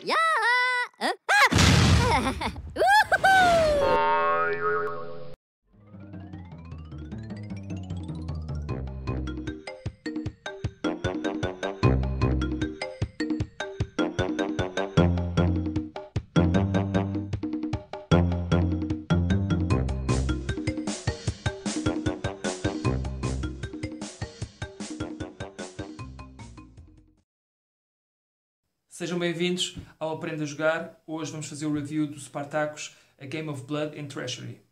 Ya! Uhul! Sejam bem-vindos ao Aprenda a Jogar. Hoje vamos fazer o review do Spartacus, A Game of Blood and Treachery.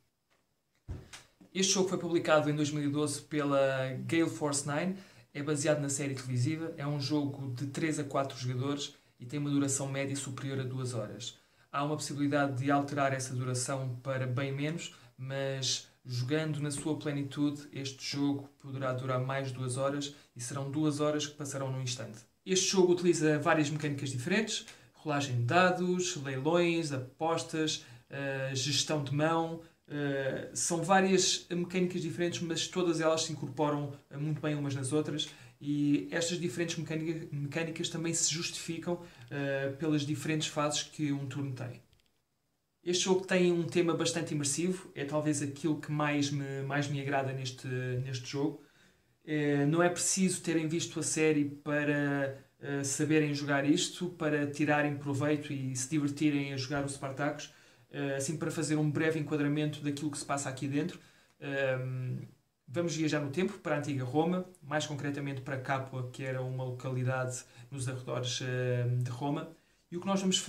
Este jogo foi publicado em 2012 pela Gale Force 9, é baseado na série televisiva, é um jogo de 3 a 4 jogadores e tem uma duração média superior a 2 horas. Há uma possibilidade de alterar essa duração para bem menos, mas jogando na sua plenitude, este jogo poderá durar mais de 2 horas e serão 2 horas que passarão num instante. Este jogo utiliza várias mecânicas diferentes, rolagem de dados, leilões, apostas, gestão de mão. São várias mecânicas diferentes, mas todas elas se incorporam muito bem umas nas outras e estas diferentes mecânicas também se justificam pelas diferentes fases que um turno tem. Este jogo tem um tema bastante imersivo, é talvez aquilo que mais me agrada neste jogo. Não é preciso terem visto a série para saberem jogar isto, para tirarem proveito e se divertirem a jogar o Spartacus. Assim, para fazer um breve enquadramento daquilo que se passa aqui dentro, vamos viajar no tempo para a antiga Roma, mais concretamente para Capua, que era uma localidade nos arredores de Roma. E o que nós vamos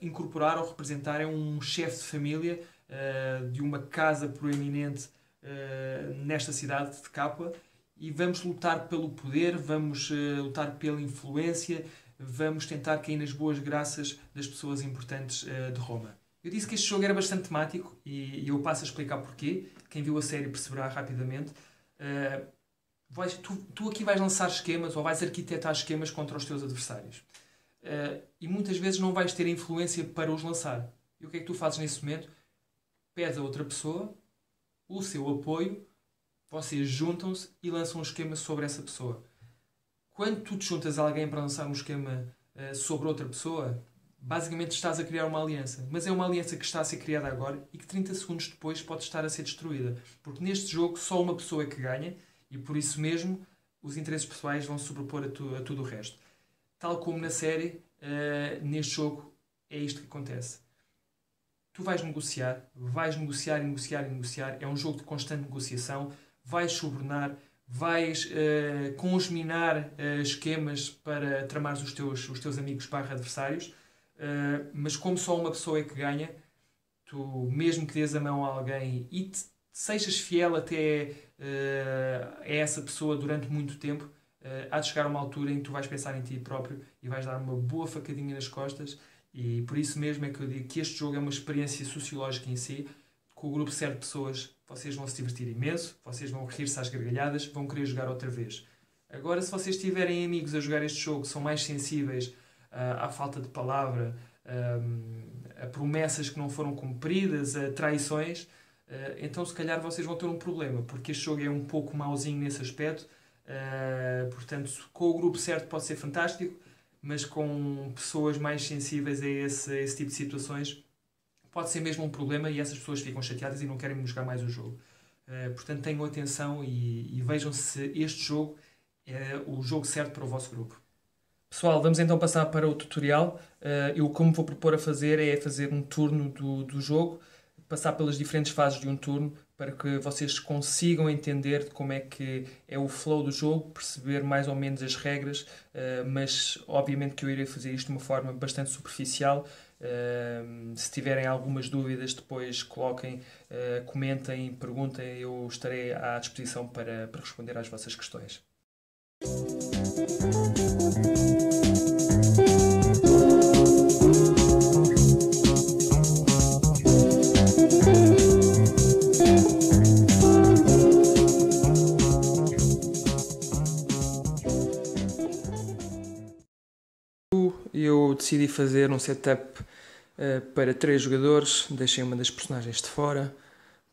incorporar ou representar é um chefe de família de uma casa proeminente nesta cidade de Capua. E vamos lutar pelo poder, vamos lutar pela influência, vamos tentar cair nas boas graças das pessoas importantes de Roma. Eu disse que este jogo era bastante temático e eu passo a explicar porquê. Quem viu a série perceberá rapidamente. Tu aqui vais lançar esquemas ou vais arquitetar esquemas contra os teus adversários. E muitas vezes não vais ter influência para os lançar. E o que é que tu fazes nesse momento? Pedes a outra pessoa o seu apoio. Vocês juntam-se e lançam um esquema sobre essa pessoa. Quando tu te juntas a alguém para lançar um esquema sobre outra pessoa, basicamente estás a criar uma aliança. Mas é uma aliança que está a ser criada agora e que 30 segundos depois pode estar a ser destruída. Porque neste jogo só uma pessoa é que ganha e por isso mesmo os interesses pessoais vão sobrepor a tudo o resto. Tal como na série, neste jogo é isto que acontece. Tu vais negociar e negociar. É um jogo de constante negociação. Vais subornar, vais congeminar esquemas para tramares os teus amigos / adversários, mas como só uma pessoa é que ganha, tu mesmo que dês a mão a alguém e sejas fiel até a essa pessoa durante muito tempo, há de chegar a uma altura em que tu vais pensar em ti próprio e vais dar uma boa facadinha nas costas. E por isso mesmo é que eu digo que este jogo é uma experiência sociológica em si. Com o grupo certo de pessoas, vocês vão se divertir imenso, vocês vão rir-se às gargalhadas, vão querer jogar outra vez. Agora, se vocês tiverem amigos a jogar este jogo, são mais sensíveis à falta de palavra, a promessas que não foram cumpridas, a traições, então se calhar vocês vão ter um problema, porque este jogo é um pouco mauzinho nesse aspecto. Portanto, com o grupo certo pode ser fantástico, mas com pessoas mais sensíveis a esse tipo de situações pode ser mesmo um problema e essas pessoas ficam chateadas e não querem jogar mais o jogo. Portanto, tenham atenção e vejam se este jogo é o jogo certo para o vosso grupo. Pessoal, vamos então passar para o tutorial. Eu como vou propor a fazer é fazer um turno do jogo, passar pelas diferentes fases de um turno para que vocês consigam entender como é que é o flow do jogo, perceber mais ou menos as regras, mas obviamente que eu irei fazer isto de uma forma bastante superficial. Se tiverem algumas dúvidas depois coloquem, comentem, perguntem, eu estarei à disposição para responder às vossas questões. Eu decidi fazer um setup para 3 jogadores, deixei uma das personagens de fora.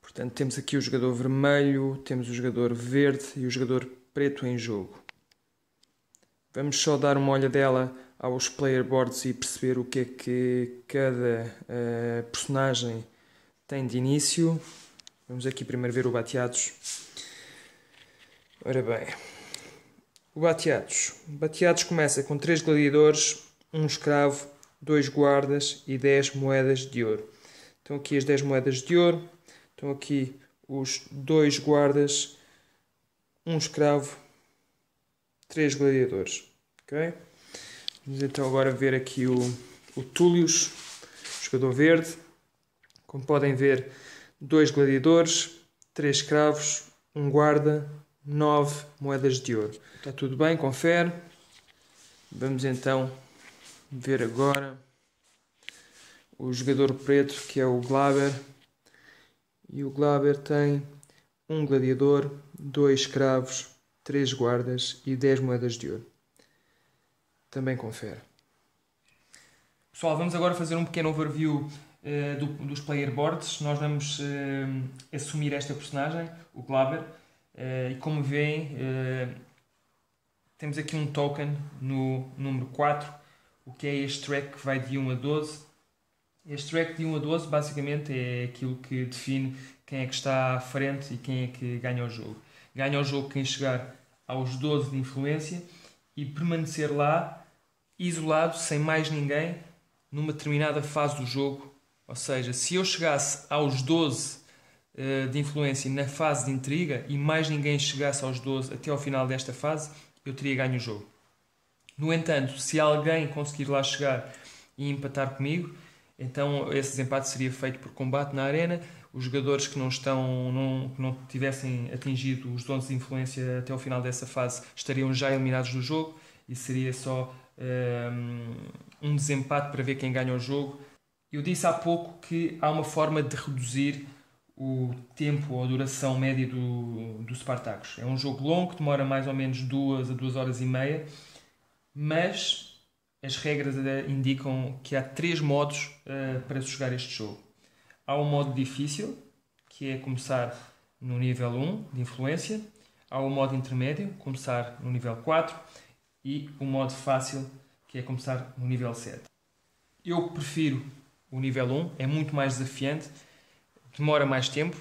Portanto, temos aqui o jogador vermelho, temos o jogador verde e o jogador preto em jogo. Vamos só dar uma olhadela aos player boards e perceber o que é que cada personagem tem de início. Vamos aqui primeiro ver o Bateados. Ora bem, o Bateados. O Bateados começa com 3 gladiadores, 1 escravo, 2 guardas e 10 moedas de ouro. Estão aqui as 10 moedas de ouro, estão aqui os 2 guardas, 1 escravo, 3 gladiadores. Okay? Vamos então agora ver aqui o Tullius, jogador verde. Como podem ver, 2 gladiadores, 3 escravos, 1 guarda, 9 moedas de ouro. Está tudo bem, confere. Vamos então ver agora o jogador preto, que é o Glaber. E o Glaber tem 1 gladiador, 2 escravos, 3 guardas e 10 moedas de ouro. Também confere. Pessoal, vamos agora fazer um pequeno overview dos player boards. Nós vamos assumir esta personagem, o Glaber, e como veem, temos aqui um token no número 4, o que é este track que vai de 1 a 12. Este track de 1 a 12 basicamente é aquilo que define quem é que está à frente e quem é que ganha o jogo. Ganha o jogo quem chegar aos 12 de influência e permanecer lá, isolado, sem mais ninguém, numa determinada fase do jogo. Ou seja, se eu chegasse aos 12 de influência na fase de intriga e mais ninguém chegasse aos 12 até ao final desta fase, eu teria ganho o jogo. No entanto, se alguém conseguir lá chegar e empatar comigo, então esse desempate seria feito por combate na arena. Os jogadores que não tivessem atingido os 12 de influência até ao final dessa fase estariam já eliminados do jogo e seria só um desempate para ver quem ganha o jogo. Eu disse há pouco que há uma forma de reduzir o tempo ou a duração média do Spartacus. É um jogo longo, que demora mais ou menos 2 a 2 horas e meia, mas as regras indicam que há 3 modos para se jogar este jogo. Há um modo difícil, que é começar no nível 1 de influência. Há o modo intermédio, começar no nível 4. E o modo fácil, que é começar no nível 7. Eu prefiro o nível 1, é muito mais desafiante, demora mais tempo,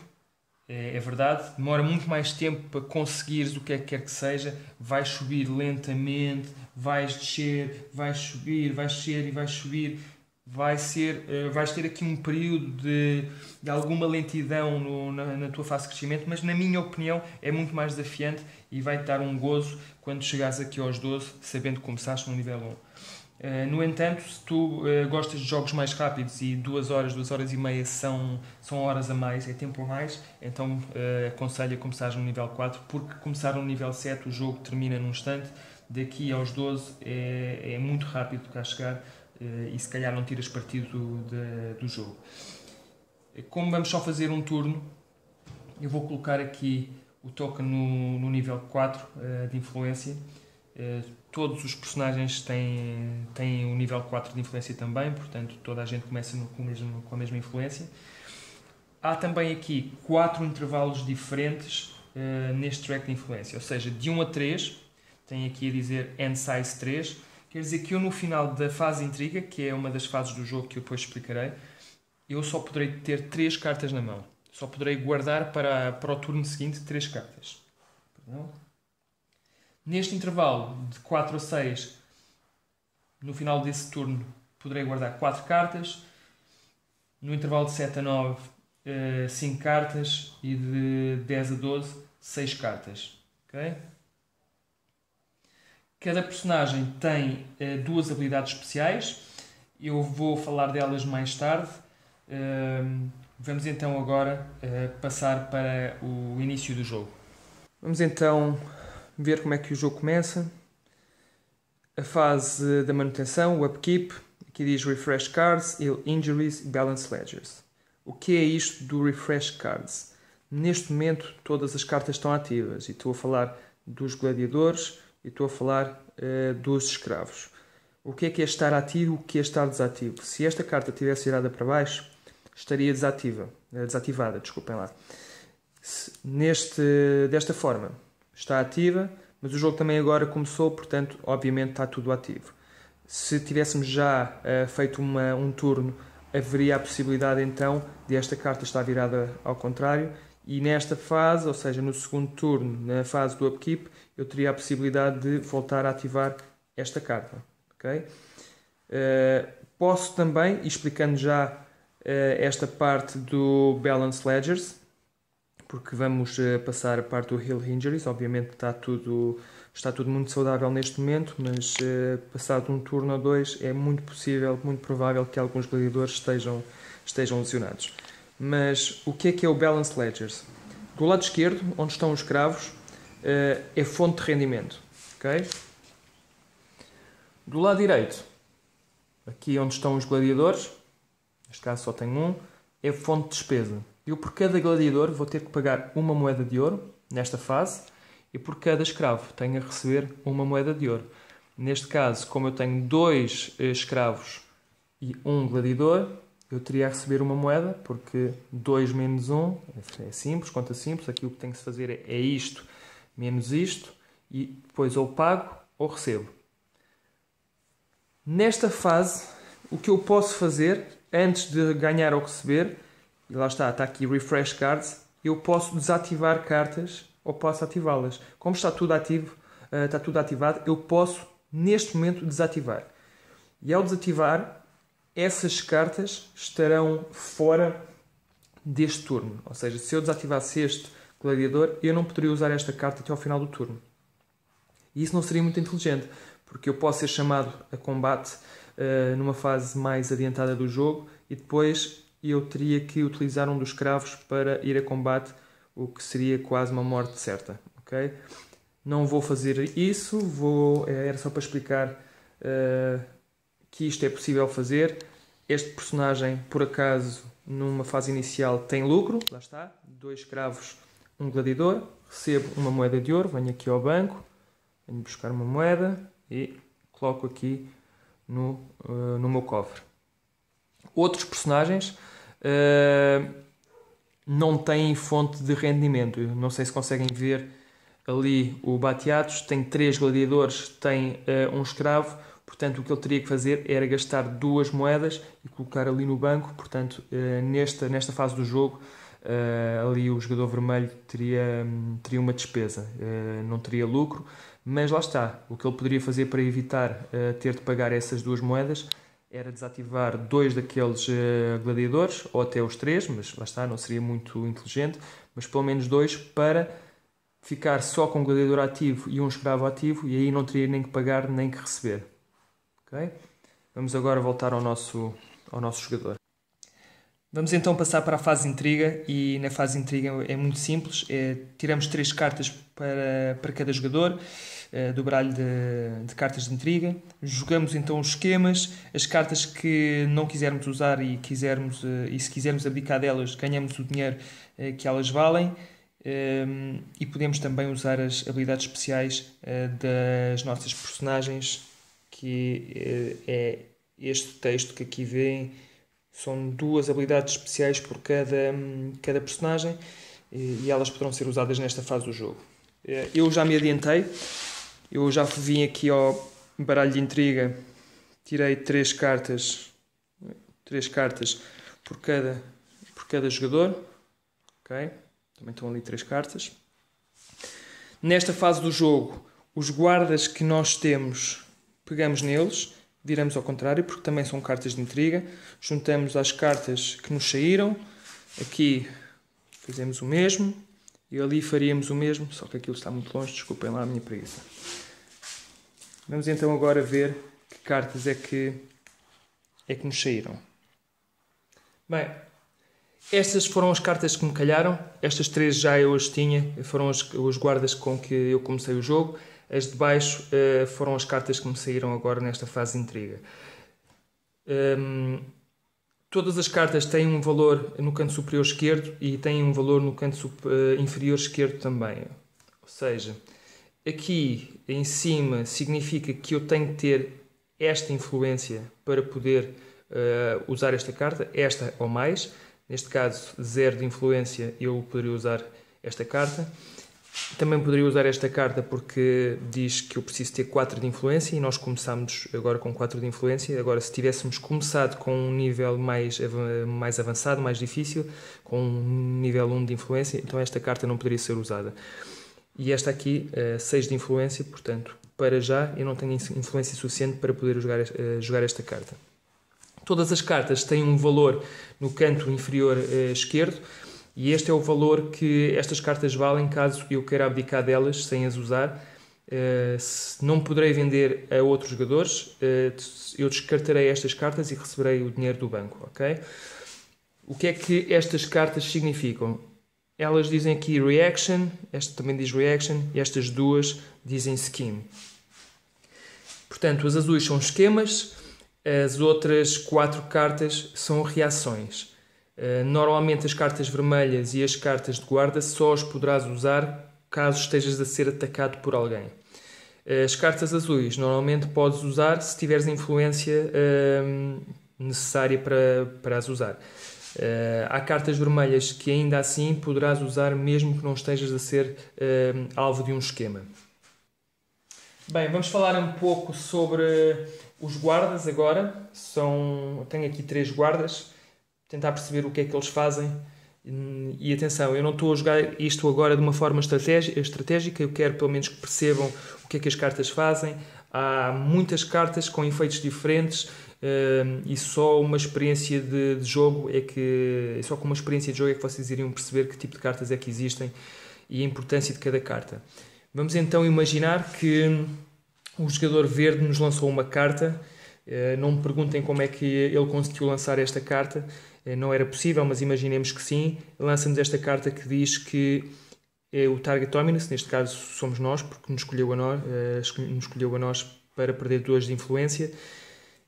é verdade, demora muito mais tempo para conseguires o que é que quer que seja. Vais subir lentamente, vais descer, vais subir, vais descer e vais subir. Vais ter aqui um período de alguma lentidão na tua fase de crescimento, mas na minha opinião é muito mais desafiante e vai-te dar um gozo quando chegares aqui aos 12, sabendo que começaste no nível 1. No entanto, se tu gostas de jogos mais rápidos e 2 horas, 2 horas e meia são horas a mais, é tempo a mais, então aconselho a começar no nível 4, porque começar no nível 7 o jogo termina num instante, daqui aos 12 é muito rápido cá chegar. E se calhar não tiras partido do jogo. Como vamos só fazer um turno, eu vou colocar aqui o token no nível 4 de influência. Todos os personagens têm o nível 4 de influência também, portanto toda a gente começa com a mesma influência. Há também aqui 4 intervalos diferentes neste track de influência, ou seja, de 1 a 3, tem aqui a dizer End Size 3, quer dizer que eu no final da fase de intriga, que é uma das fases do jogo que eu depois explicarei, eu só poderei ter 3 cartas na mão. Só poderei guardar para o turno seguinte 3 cartas. Perdão. Neste intervalo de 4 a 6, no final desse turno, poderei guardar 4 cartas. No intervalo de 7 a 9, 5 cartas. E de 10 a 12, 6 cartas. Okay? Cada personagem tem 2 habilidades especiais. Eu vou falar delas mais tarde. Vamos então agora passar para o início do jogo. Vamos então ver como é que o jogo começa. A fase da manutenção, o upkeep. Aqui diz Refresh Cards, Heal Injuries e Balance Ledgers. O que é isto do Refresh Cards? Neste momento todas as cartas estão ativas. E estou a falar dos gladiadores e estou a falar dos escravos. O que é estar ativo e o que é estar desativo? Se esta carta tivesse virada para baixo, estaria desativada, desculpem lá. Desta forma, está ativa, mas o jogo também agora começou, portanto, obviamente está tudo ativo. Se tivéssemos já feito um turno, haveria a possibilidade então de esta carta estar virada ao contrário, e nesta fase, ou seja, no segundo turno, na fase do upkeep, eu teria a possibilidade de voltar a ativar esta carta. Okay? Posso também, explicando já esta parte do Balance Ledgers, porque vamos passar a parte do Heal Injuries. Obviamente está tudo muito saudável neste momento, mas passado um turno ou dois é muito possível, muito provável que alguns gladiadores estejam lesionados. Mas o que é o Balance Ledgers? Do lado esquerdo, onde estão os cravos, é fonte de rendimento. Okay? Do lado direito, aqui onde estão os gladiadores, neste caso só tenho um, é fonte de despesa. Eu por cada gladiador vou ter que pagar uma moeda de ouro, nesta fase, e por cada escravo tenho a receber uma moeda de ouro. Neste caso, como eu tenho 2 escravos e um gladiador, eu teria a receber uma moeda, porque 2 menos 1 é simples, conta simples. Aqui o que tem que se fazer é isto menos isto, e depois ou pago ou recebo. Nesta fase, o que eu posso fazer, antes de ganhar ou receber, e lá está aqui Refresh Cards, eu posso desativar cartas ou posso ativá-las. Como está tudo ativo, está tudo ativado, eu posso, neste momento, desativar. E ao desativar, essas cartas estarão fora deste turno. Ou seja, se eu desativasse este gladiador, eu não poderia usar esta carta até ao final do turno. E isso não seria muito inteligente, porque eu posso ser chamado a combate numa fase mais adiantada do jogo e depois eu teria que utilizar um dos escravos para ir a combate, o que seria quase uma morte certa. Okay? Não vou fazer isso, era só para explicar que isto é possível fazer. Este personagem, por acaso, numa fase inicial tem lucro, lá está, 2 escravos, um gladiador, recebo uma moeda de ouro, venho aqui ao banco, venho buscar uma moeda e coloco aqui no meu cofre. Outros personagens não têm fonte de rendimento. Eu não sei se conseguem ver ali o Batiatos, tem 3 gladiadores, tem um escravo, portanto o que ele teria que fazer era gastar 2 moedas e colocar ali no banco. Portanto, nesta fase do jogo, ali o jogador vermelho teria uma despesa, não teria lucro, mas lá está, o que ele poderia fazer para evitar ter de pagar essas 2 moedas era desativar 2 daqueles gladiadores, ou até os 3, mas lá está, não seria muito inteligente, mas pelo menos 2 para ficar só com um gladiador ativo e um escravo ativo, e aí não teria nem que pagar nem que receber. Okay? Vamos agora voltar ao nosso jogador. Vamos então passar para a fase de intriga, e na fase de intriga é muito simples, tiramos 3 cartas para cada jogador do baralho de cartas de intriga, jogamos então os esquemas, as cartas que não quisermos usar e se quisermos abdicar delas, ganhamos o dinheiro que elas valem, e podemos também usar as habilidades especiais das nossas personagens, que é este texto que aqui vêem. São 2 habilidades especiais por cada personagem, e elas poderão ser usadas nesta fase do jogo. Eu já me adiantei, eu já vim aqui ao baralho de intriga, tirei 3 cartas por cada jogador. Okay? Também estão ali 3 cartas. Nesta fase do jogo, os guardas que nós temos, pegamos neles, viramos ao contrário, porque também são cartas de intriga, juntamos as cartas que nos saíram, aqui fazemos o mesmo, e ali faríamos o mesmo, só que aquilo está muito longe, desculpem lá a minha preguiça. Vamos então agora ver que cartas é que nos saíram. Bem, estas foram as cartas que me calharam, estas 3 já eu as tinha, foram os guardas com que eu comecei o jogo. As de baixo foram as cartas que me saíram agora nesta fase de intriga. Todas as cartas têm um valor no canto superior esquerdo e têm um valor no canto inferior esquerdo também. Ou seja, aqui em cima significa que eu tenho que ter esta influência para poder usar esta carta, esta ou mais. Neste caso, 0 de influência, eu poderia usar esta carta. Também poderia usar esta carta porque diz que eu preciso ter 4 de influência e nós começamos agora com 4 de influência. Agora, se tivéssemos começado com um nível mais avançado, mais difícil, com um nível 1 de influência, então esta carta não poderia ser usada. E esta aqui, 6 de influência, portanto, para já eu não tenho influência suficiente para poder jogar esta carta. Todas as cartas têm um valor no canto inferior esquerdo, e este é o valor que estas cartas valem caso eu queira abdicar delas sem as usar. Não poderei vender a outros jogadores, eu descartarei estas cartas e receberei o dinheiro do banco, ok? O que é que estas cartas significam? Elas dizem aqui Reaction, esta também diz Reaction, e estas duas dizem Scheme. Portanto, as azuis são esquemas, as outras 4 cartas são reações. Normalmente as cartas vermelhas e as cartas de guarda só as poderás usar caso estejas a ser atacado por alguém. As cartas azuis normalmente podes usar se tiveres a influência necessária para as usar. Há cartas vermelhas que ainda assim poderás usar mesmo que não estejas a ser alvo de um esquema. Bem, vamos falar um pouco sobre os guardas agora. Tenho aqui 3 guardas. Tentar perceber o que é que eles fazem. E atenção, eu não estou a jogar isto agora de uma forma estratégica, eu quero pelo menos que percebam o que é que as cartas fazem. Há muitas cartas com efeitos diferentes e só uma experiência de jogo só com uma experiência de jogo é que vocês iriam perceber que tipo de cartas é que existem e a importância de cada carta. Vamos então imaginar que o jogador verde nos lançou uma carta. Não me perguntem como é que ele conseguiu lançar esta carta. Não era possível, mas imaginemos que sim. Lança-nos esta carta que diz que o Target Dominance, neste caso somos nós, porque nos escolheu a nós para perder 2 de influência,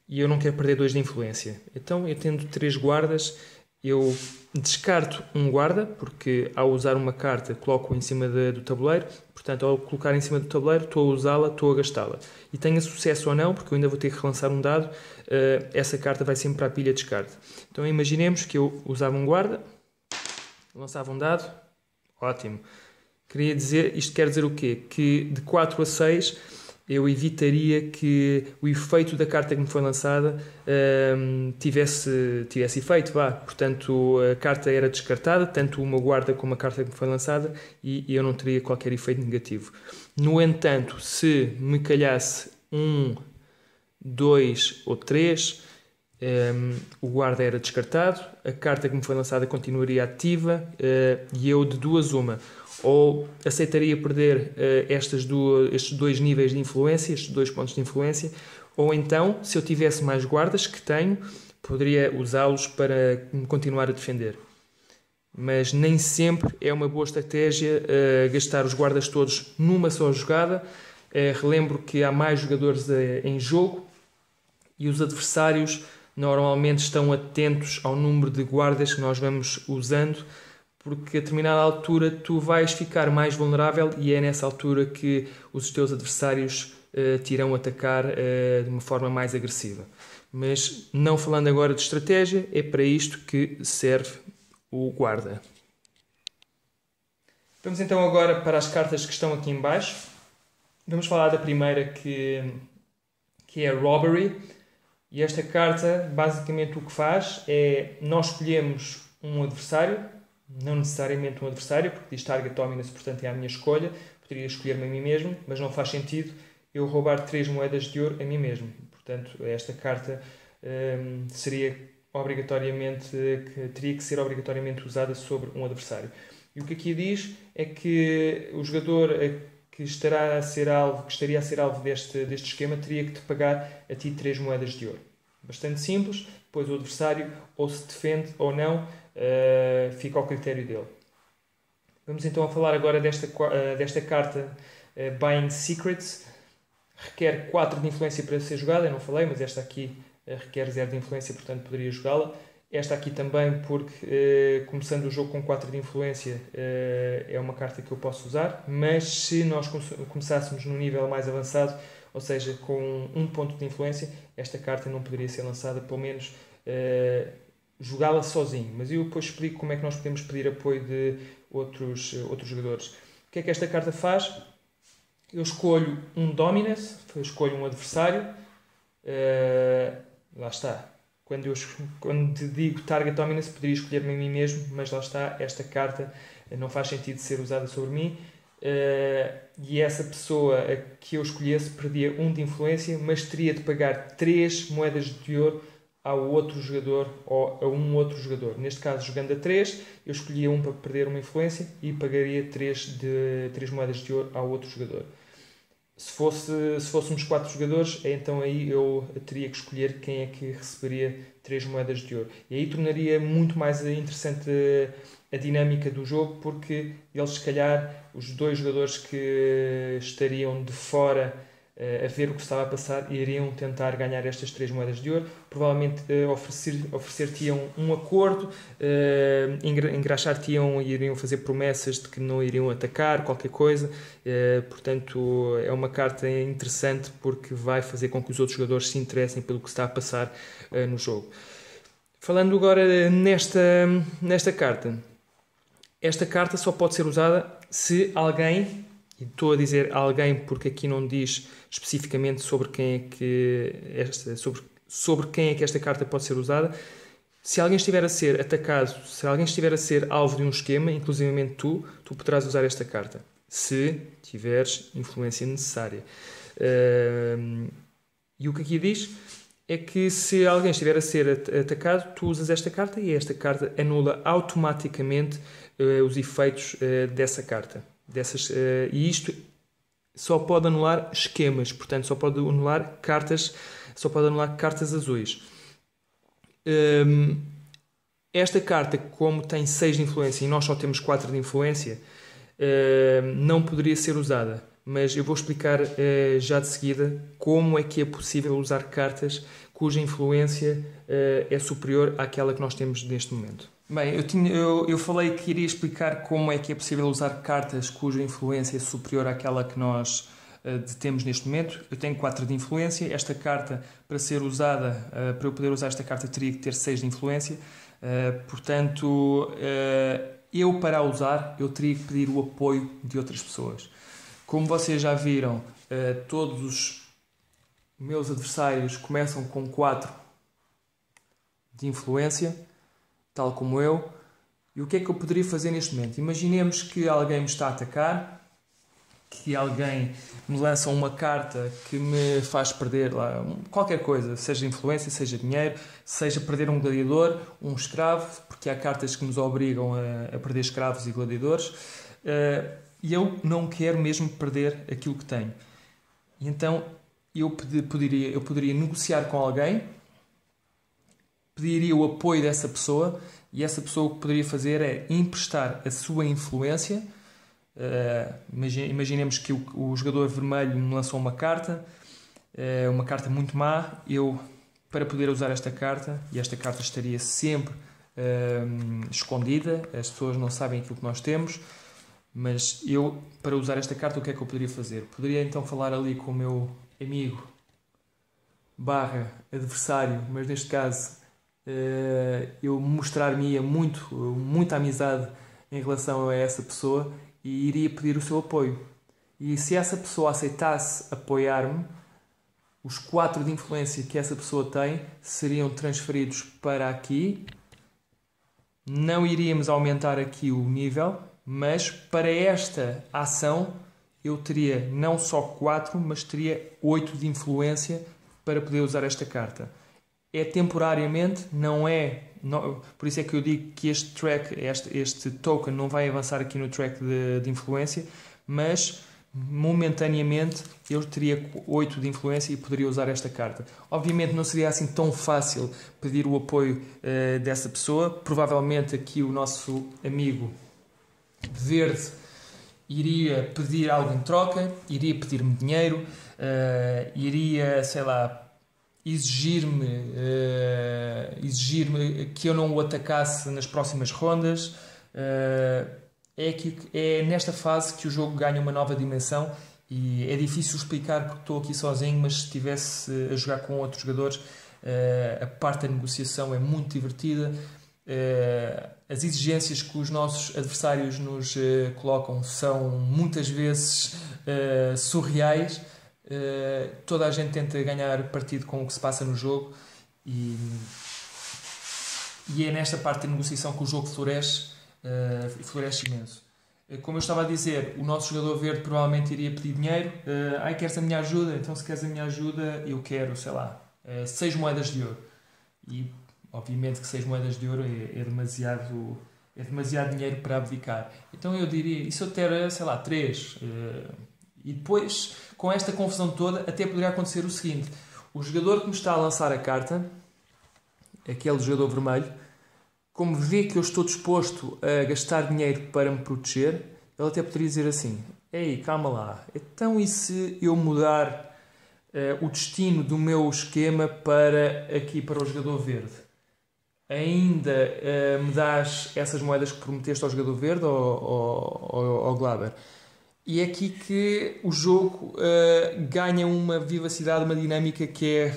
e eu não quero perder 2 de influência. Então, eu tendo 3 guardas, eu descarto um guarda, porque ao usar uma carta coloco em cima do tabuleiro, portanto ao colocar em cima do tabuleiro estou a usá-la, estou a gastá-la. E tenha sucesso ou não, porque eu ainda vou ter que relançar um dado, essa carta vai sempre para a pilha de descarte. Então imaginemos que eu usava um guarda, lançava um dado, ótimo. Isto quer dizer o quê? Que de 4 a 6 eu evitaria que o efeito da carta que me foi lançada tivesse efeito. Portanto, a carta era descartada, tanto uma guarda como a carta que me foi lançada, e eu não teria qualquer efeito negativo. No entanto, se me calhasse 1, 2 ou 3, o guarda era descartado, a carta que me foi lançada continuaria ativa e eu de 2 uma. Ou aceitaria perder estes 2 níveis de influência, estes 2 pontos de influência, ou então, se eu tivesse mais guardas, que tenho, poderia usá-los para continuar a defender. Mas nem sempre é uma boa estratégia gastar os guardas todos numa só jogada. Relembro que há mais jogadores em jogo e os adversários normalmente estão atentos ao número de guardas que nós vamos usando, porque a determinada altura tu vais ficar mais vulnerável e é nessa altura que os teus adversários te irão atacar de uma forma mais agressiva. Mas não falando agora de estratégia, é para isto que serve o guarda. Vamos então agora para as cartas que estão aqui em baixo. Vamos falar da primeira que é Robbery. E esta carta, basicamente o que faz é, nós escolhemos um adversário, não necessariamente um adversário, porque diz Target Dominance, portanto é a minha escolha, poderia escolher-me a mim mesmo, mas não faz sentido eu roubar 3 moedas de ouro a mim mesmo. Portanto, esta carta teria que ser obrigatoriamente usada sobre um adversário. E o que aqui diz é que o jogador que estaria a ser alvo deste esquema teria que te pagar a ti 3 moedas de ouro. Bastante simples, depois o adversário ou se defende ou não, fica ao critério dele. Vamos então a falar agora desta carta Buying Secrets. Requer 4 de influência para ser jogada, eu não falei, mas esta aqui requer 0 de influência, portanto poderia jogá-la. Esta aqui também, porque começando o jogo com 4 de influência é uma carta que eu posso usar, mas se nós começássemos num nível mais avançado, ou seja, com 1 ponto de influência, esta carta não poderia ser lançada, pelo menos jogá-la sozinho. Mas eu depois explico como é que nós podemos pedir apoio de outros jogadores. O que é que esta carta faz? Eu escolho um Dominus, eu escolho um adversário. Lá está. Quando digo Target Dominus, poderia escolher-me a mim mesmo, mas lá está, esta carta não faz sentido ser usada sobre mim. E essa pessoa a que eu escolhesse perdia 1 de influência, mas teria de pagar 3 moedas de ouro ao outro jogador ou a um outro jogador. Neste caso, jogando a 3, eu escolhia um para perder uma influência e pagaria 3 moedas de ouro ao outro jogador. Se fôssemos 4 jogadores, então aí eu teria que escolher quem é que receberia 3 moedas de ouro. E aí tornaria muito mais interessante a dinâmica do jogo, porque eles, se calhar, os 2 jogadores que estariam de fora a ver o que estava a passar, iriam tentar ganhar estas 3 moedas de ouro, provavelmente oferecer-te-iam um acordo, engraxar-te-iam e iriam fazer promessas de que não iriam atacar, qualquer coisa. Portanto, é uma carta interessante porque vai fazer com que os outros jogadores se interessem pelo que está a passar no jogo. Falando agora nesta carta. Esta carta só pode ser usada se alguém, e estou a dizer alguém porque aqui não diz especificamente sobre quem é que esta carta pode ser usada. Se alguém estiver a ser atacado, se alguém estiver a ser alvo de um esquema, inclusivamente tu poderás usar esta carta, se tiveres influência necessária. E o que aqui diz é que se alguém estiver a ser atacado, tu usas esta carta e esta carta anula automaticamente os efeitos dessa carta. E isto só pode anular esquemas, portanto só pode anular cartas azuis. Esta carta, como tem 6 de influência e nós só temos 4 de influência, não poderia ser usada, mas eu vou explicar já de seguida como é que é possível usar cartas cuja influência é superior àquela que nós temos neste momento. Bem, eu falei que iria explicar como é que é possível usar cartas cuja influência é superior àquela que nós temos neste momento. Eu tenho 4 de influência. Esta carta, para ser usada, para eu poder usar esta carta, teria que ter 6 de influência. Portanto, eu para a usar, eu teria que pedir o apoio de outras pessoas. Como vocês já viram, todos os meus adversários começam com 4 de influência, tal como eu. E o que é que eu poderia fazer neste momento? Imaginemos que alguém me está a atacar, que alguém me lança uma carta que me faz perder lá qualquer coisa, seja influência, seja dinheiro, seja perder um gladiador, um escravo, porque há cartas que nos obrigam a perder escravos e gladiadores, e eu não quero mesmo perder aquilo que tenho. E então eu poderia negociar com alguém, pediria o apoio dessa pessoa, e essa pessoa o que poderia fazer é emprestar a sua influência. Imaginemos que o jogador vermelho me lançou uma carta muito má. Eu, para poder usar esta carta, e esta carta estaria sempre escondida, as pessoas não sabem aquilo que nós temos, mas eu, para usar esta carta, o que é que eu poderia fazer? Poderia então falar ali com o meu amigo / adversário, mas neste caso eu mostrar-me-ia muita amizade em relação a essa pessoa e iria pedir o seu apoio. E se essa pessoa aceitasse apoiar-me, os 4 de influência que essa pessoa tem seriam transferidos para aqui. Não iríamos aumentar aqui o nível, mas para esta ação eu teria não só 4, mas teria 8 de influência para poder usar esta carta. É temporariamente, por isso é que eu digo que este track, este token não vai avançar aqui no track de influência, mas momentaneamente eu teria 8 de influência e poderia usar esta carta. Obviamente não seria assim tão fácil pedir o apoio dessa pessoa. Provavelmente aqui o nosso amigo verde iria pedir algo em troca, iria pedir-me dinheiro, iria, sei lá, exigir-me que eu não o atacasse nas próximas rondas. É nesta fase que o jogo ganha uma nova dimensão e é difícil explicar porque estou aqui sozinho, mas se estivesse a jogar com outros jogadores, a parte da negociação é muito divertida. As exigências que os nossos adversários nos colocam são muitas vezes surreais. Toda a gente tenta ganhar partido com o que se passa no jogo e é nesta parte da negociação que o jogo floresce imenso. Como eu estava a dizer, o nosso jogador verde provavelmente iria pedir dinheiro. Queres a minha ajuda? Então, se queres a minha ajuda, eu quero, sei lá, 6 moedas de ouro. E obviamente que 6 moedas de ouro é demasiado dinheiro para abdicar. Então eu diria, e se eu der, sei lá, 3? E depois, com esta confusão toda, até poderia acontecer o seguinte: o jogador que me está a lançar a carta, aquele jogador vermelho, como vê que eu estou disposto a gastar dinheiro para me proteger, ele até poderia dizer assim: ei, calma lá, então e se eu mudar o destino do meu esquema para o jogador verde? Ainda me dás essas moedas que prometeste ao jogador verde ou ao Glaber? E é aqui que o jogo ganha uma vivacidade, uma dinâmica que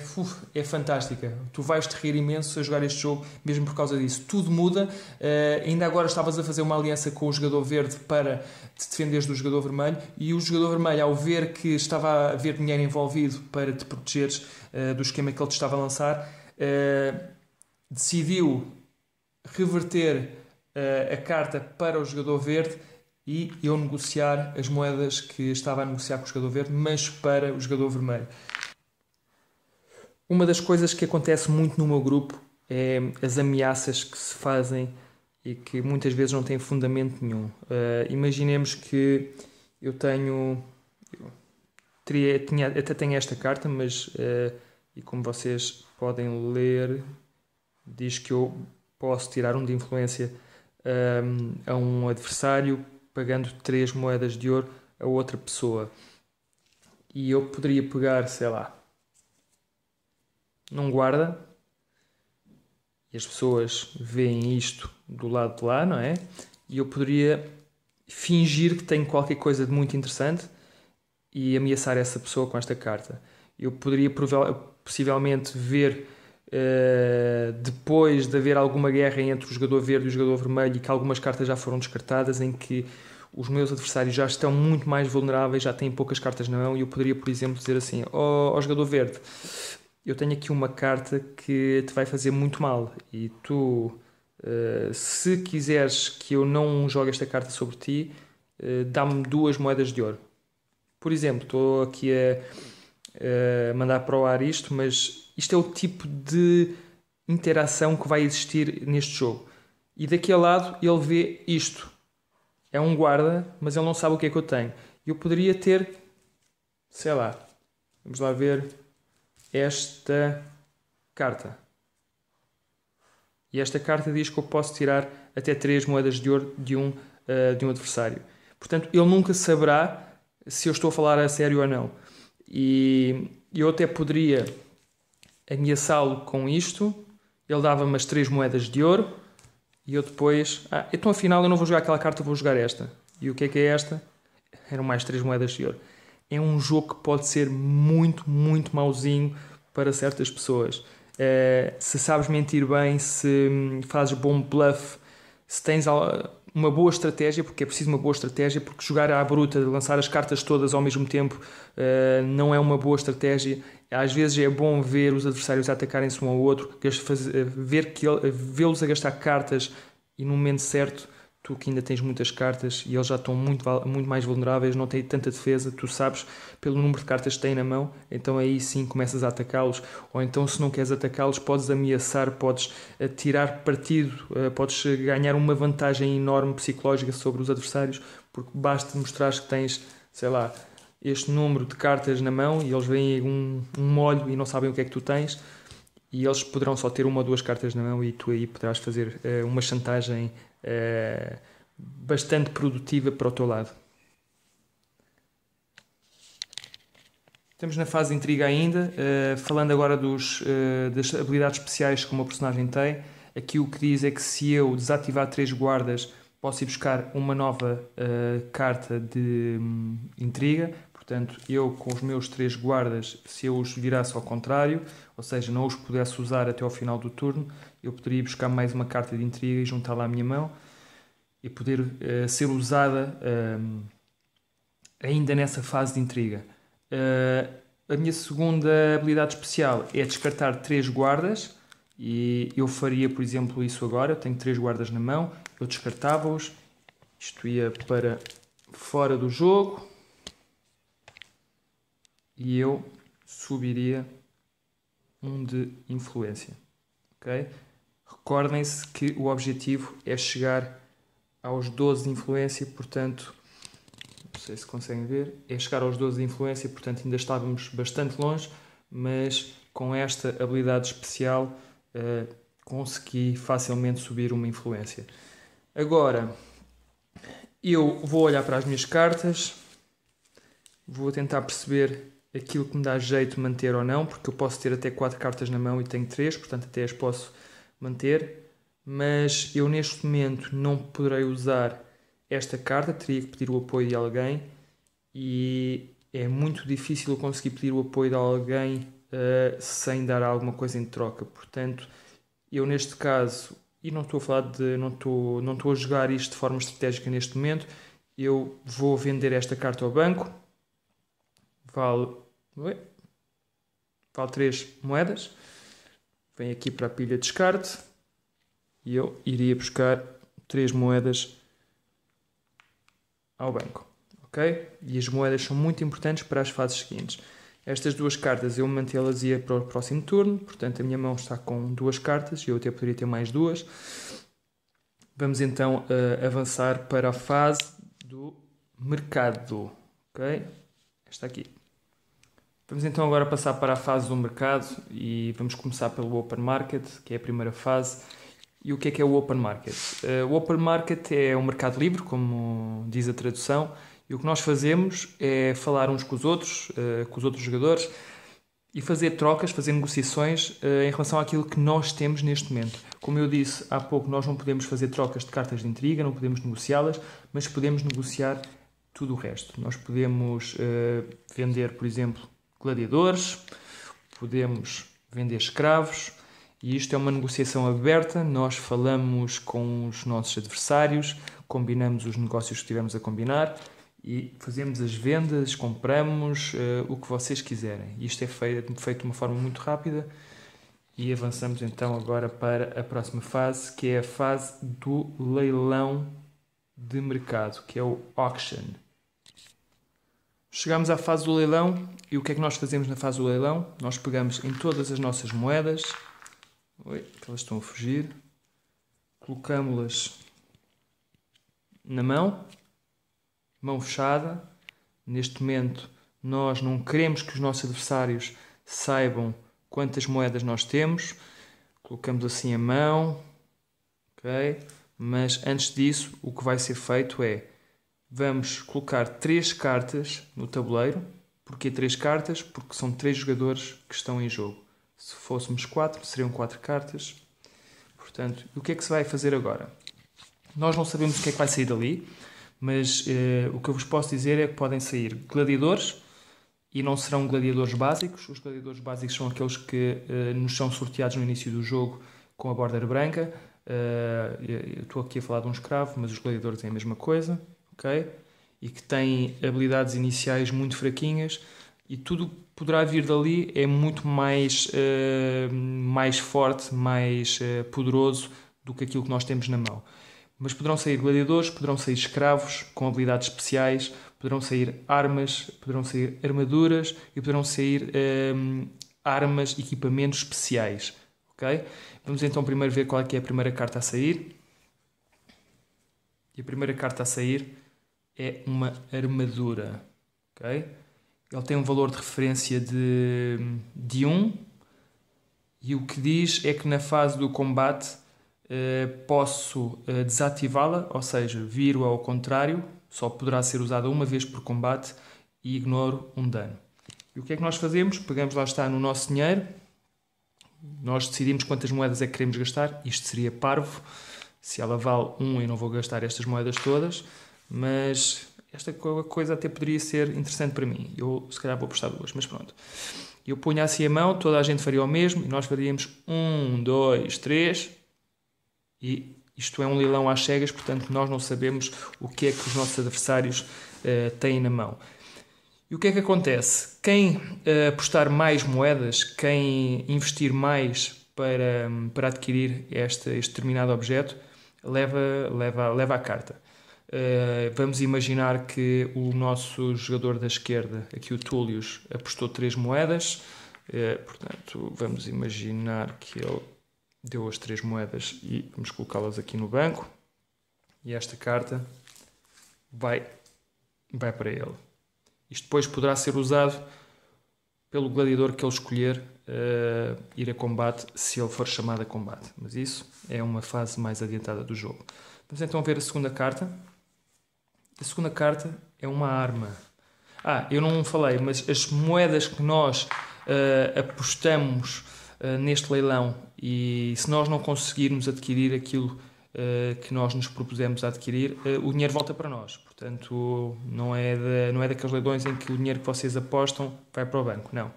é fantástica. Tu vais te rir imenso a jogar este jogo, mesmo por causa disso. Tudo muda. Ainda agora estavas a fazer uma aliança com o jogador verde para te defenderes do jogador vermelho, e o jogador vermelho, ao ver que estava a haver dinheiro envolvido para te protegeres do esquema que ele te estava a lançar, decidiu reverter a carta para o jogador verde e eu negociar as moedas que estava a negociar com o jogador verde, mas para o jogador vermelho. Uma das coisas que acontece muito no meu grupo é as ameaças que se fazem e que muitas vezes não têm fundamento nenhum. Imaginemos que eu até tenho esta carta, mas e como vocês podem ler, diz que eu posso tirar um de influência a um adversário pagando 3 moedas de ouro a outra pessoa. E eu poderia pegar, sei lá, num guarda, e as pessoas veem isto do lado de lá, não é? E eu poderia fingir que tenho qualquer coisa de muito interessante e ameaçar essa pessoa com esta carta. Eu poderia possivelmente ver, depois de haver alguma guerra entre o jogador verde e o jogador vermelho, e que algumas cartas já foram descartadas, em que os meus adversários já estão muito mais vulneráveis, já têm poucas cartas na mão, e eu poderia, por exemplo, dizer assim: ó jogador verde, eu tenho aqui uma carta que te vai fazer muito mal, e tu, se quiseres que eu não jogue esta carta sobre ti, dá-me 2 moedas de ouro. Por exemplo, estou aqui a mandar para o ar isto, mas isto é o tipo de interação que vai existir neste jogo. E daquele lado ele vê isto. É um guarda, mas ele não sabe o que é que eu tenho. Eu poderia ter, sei lá, vamos lá ver, esta carta. E esta carta diz que eu posso tirar até 3 moedas de ouro de um adversário. Portanto, ele nunca saberá se eu estou a falar a sério ou não. E eu até poderia ameaçá-lo com isto. Ele dava-me as 3 moedas de ouro e eu depois... então afinal eu não vou jogar aquela carta, vou jogar esta. E o que é esta? Eram mais 3 moedas de ouro. É um jogo que pode ser muito, muito mauzinho para certas pessoas. Se sabes mentir bem, se fazes bom bluff, se tens uma boa estratégia, porque é preciso uma boa estratégia, porque jogar à bruta, lançar as cartas todas ao mesmo tempo, não é uma boa estratégia. Às vezes é bom ver os adversários atacarem-se um ao outro, vê-los a gastar cartas, e no momento certo, tu que ainda tens muitas cartas e eles já estão muito mais vulneráveis, não têm tanta defesa, tu sabes pelo número de cartas que têm na mão, então aí sim começas a atacá-los. Ou então, se não queres atacá-los, podes ameaçar, podes tirar partido, podes ganhar uma vantagem enorme psicológica sobre os adversários, porque basta mostrar que tens, sei lá, este número de cartas na mão e eles veem um molho e não sabem o que é que tu tens, e eles poderão só ter 1 ou 2 cartas na mão, e tu aí poderás fazer uma chantagem bastante produtiva para o teu lado. Estamos na fase de intriga ainda, falando agora das habilidades especiais que o meu personagem tem. Aqui o que diz é que se eu desativar 3 guardas, posso ir buscar uma nova carta de intriga. Portanto, eu com os meus 3 guardas, se eu os virasse ao contrário, ou seja, não os pudesse usar até ao final do turno, eu poderia buscar mais uma carta de intriga e juntá-la à minha mão e poder ser usada ainda nessa fase de intriga. A minha segunda habilidade especial é descartar 3 guardas, e eu faria, por exemplo, isso agora. Eu tenho 3 guardas na mão, eu descartava-os, isto ia para fora do jogo e eu subiria um de influência. Okay? Recordem-se que o objetivo é chegar aos 12 de influência, portanto, não sei se conseguem ver, é chegar aos 12 de influência, portanto ainda estávamos bastante longe, mas com esta habilidade especial consegui facilmente subir uma influência. Agora, eu vou olhar para as minhas cartas, vou tentar perceber aquilo que me dá jeito de manter ou não, porque eu posso ter até 4 cartas na mão e tenho 3, portanto até as posso manter, mas eu neste momento não poderei usar esta carta, teria que pedir o apoio de alguém e é muito difícil eu conseguir pedir o apoio de alguém sem dar alguma coisa em troca. Portanto, eu neste caso, e não estou a falar de, não estou a jogar isto de forma estratégica neste momento, eu vou vender esta carta ao banco, vale 3 moedas, vem aqui para a pilha de descarte e eu iria buscar 3 moedas ao banco, ok? E as moedas são muito importantes para as fases seguintes. Estas 2 cartas eu mantê-las para o próximo turno, portanto a minha mão está com 2 cartas e eu até poderia ter mais 2. Vamos então avançar para a fase do mercado, ok? Esta aqui. Vamos então agora passar para a fase do mercado e vamos começar pelo Open Market, que é a primeira fase. E o que é o Open Market? O Open Market é um mercado livre, como diz a tradução, e o que nós fazemos é falar uns com os outros jogadores e fazer trocas, fazer negociações em relação àquilo que nós temos neste momento. Como eu disse há pouco, nós não podemos fazer trocas de cartas de intriga, não podemos negociá-las, mas podemos negociar tudo o resto. Nós podemos vender, por exemplo, gladiadores, podemos vender escravos, e isto é uma negociação aberta. Nós falamos com os nossos adversários, combinamos os negócios que estivermos a combinar e fazemos as vendas, compramos o que vocês quiserem. Isto é feito de uma forma muito rápida e avançamos então agora para a próxima fase, que é a fase do leilão de mercado, que é o auction. Chegamos à fase do leilão e o que é que nós fazemos na fase do leilão? Nós pegamos em todas as nossas moedas, que elas estão a fugir, colocamos-las na mão fechada. Neste momento nós não queremos que os nossos adversários saibam quantas moedas nós temos, colocamos assim a mão, ok? Mas antes disso o que vai ser feito é, vamos colocar 3 cartas no tabuleiro. Porquê 3 cartas? Porque são 3 jogadores que estão em jogo. Se fôssemos 4, seriam 4 cartas. Portanto, o que é que se vai fazer agora? Nós não sabemos o que é que vai sair dali, mas o que eu vos posso dizer é que podem sair gladiadores e não serão gladiadores básicos. Os gladiadores básicos são aqueles que nos são sorteados no início do jogo com a border branca. Eu estou aqui a falar de um escravo, mas os gladiadores é a mesma coisa, ok? E que têm habilidades iniciais muito fraquinhas. E tudo que poderá vir dali é muito mais forte, mais poderoso do que aquilo que nós temos na mão. Mas poderão sair gladiadores, poderão sair escravos com habilidades especiais, poderão sair armas, poderão sair armaduras e poderão sair armas, equipamentos especiais. Okay? Vamos então primeiro ver qual é que é a primeira carta a sair. E a primeira carta a sair é uma armadura. Okay? Ele tem um valor de referência de 1 e o que diz é que na fase do combate posso desativá-la, ou seja, viro ao contrário, só poderá ser usada uma vez por combate e ignoro um dano. E o que é que nós fazemos? Pegamos, lá está, no nosso dinheiro, nós decidimos quantas moedas é que queremos gastar. Isto seria parvo, se ela vale 1 eu não vou gastar estas moedas todas, mas esta coisa até poderia ser interessante para mim. Eu se calhar vou apostar 2, mas pronto. Eu punha assim a mão, toda a gente faria o mesmo e nós faríamos 1, 2, 3 e isto é um leilão às cegas, portanto nós não sabemos o que é que os nossos adversários têm na mão. E o que é que acontece? Quem apostar mais moedas, quem investir mais para adquirir este determinado objeto, leva a carta. Vamos imaginar que o nosso jogador da esquerda, aqui o Túlios, apostou 3 moedas. Portanto, vamos imaginar que ele deu as 3 moedas e vamos colocá-las aqui no banco. E esta carta vai para ele. Isto depois poderá ser usado pelo gladiador que ele escolher ir a combate, se ele for chamado a combate. Mas isso é uma fase mais adiantada do jogo. Vamos então ver a segunda carta. A segunda carta é uma arma. Eu não falei, mas as moedas que nós apostamos neste leilão, e se nós não conseguirmos adquirir aquilo que nós nos propusemos a adquirir, o dinheiro volta para nós. Portanto, não é daqueles leilões em que o dinheiro que vocês apostam vai para o banco. Não.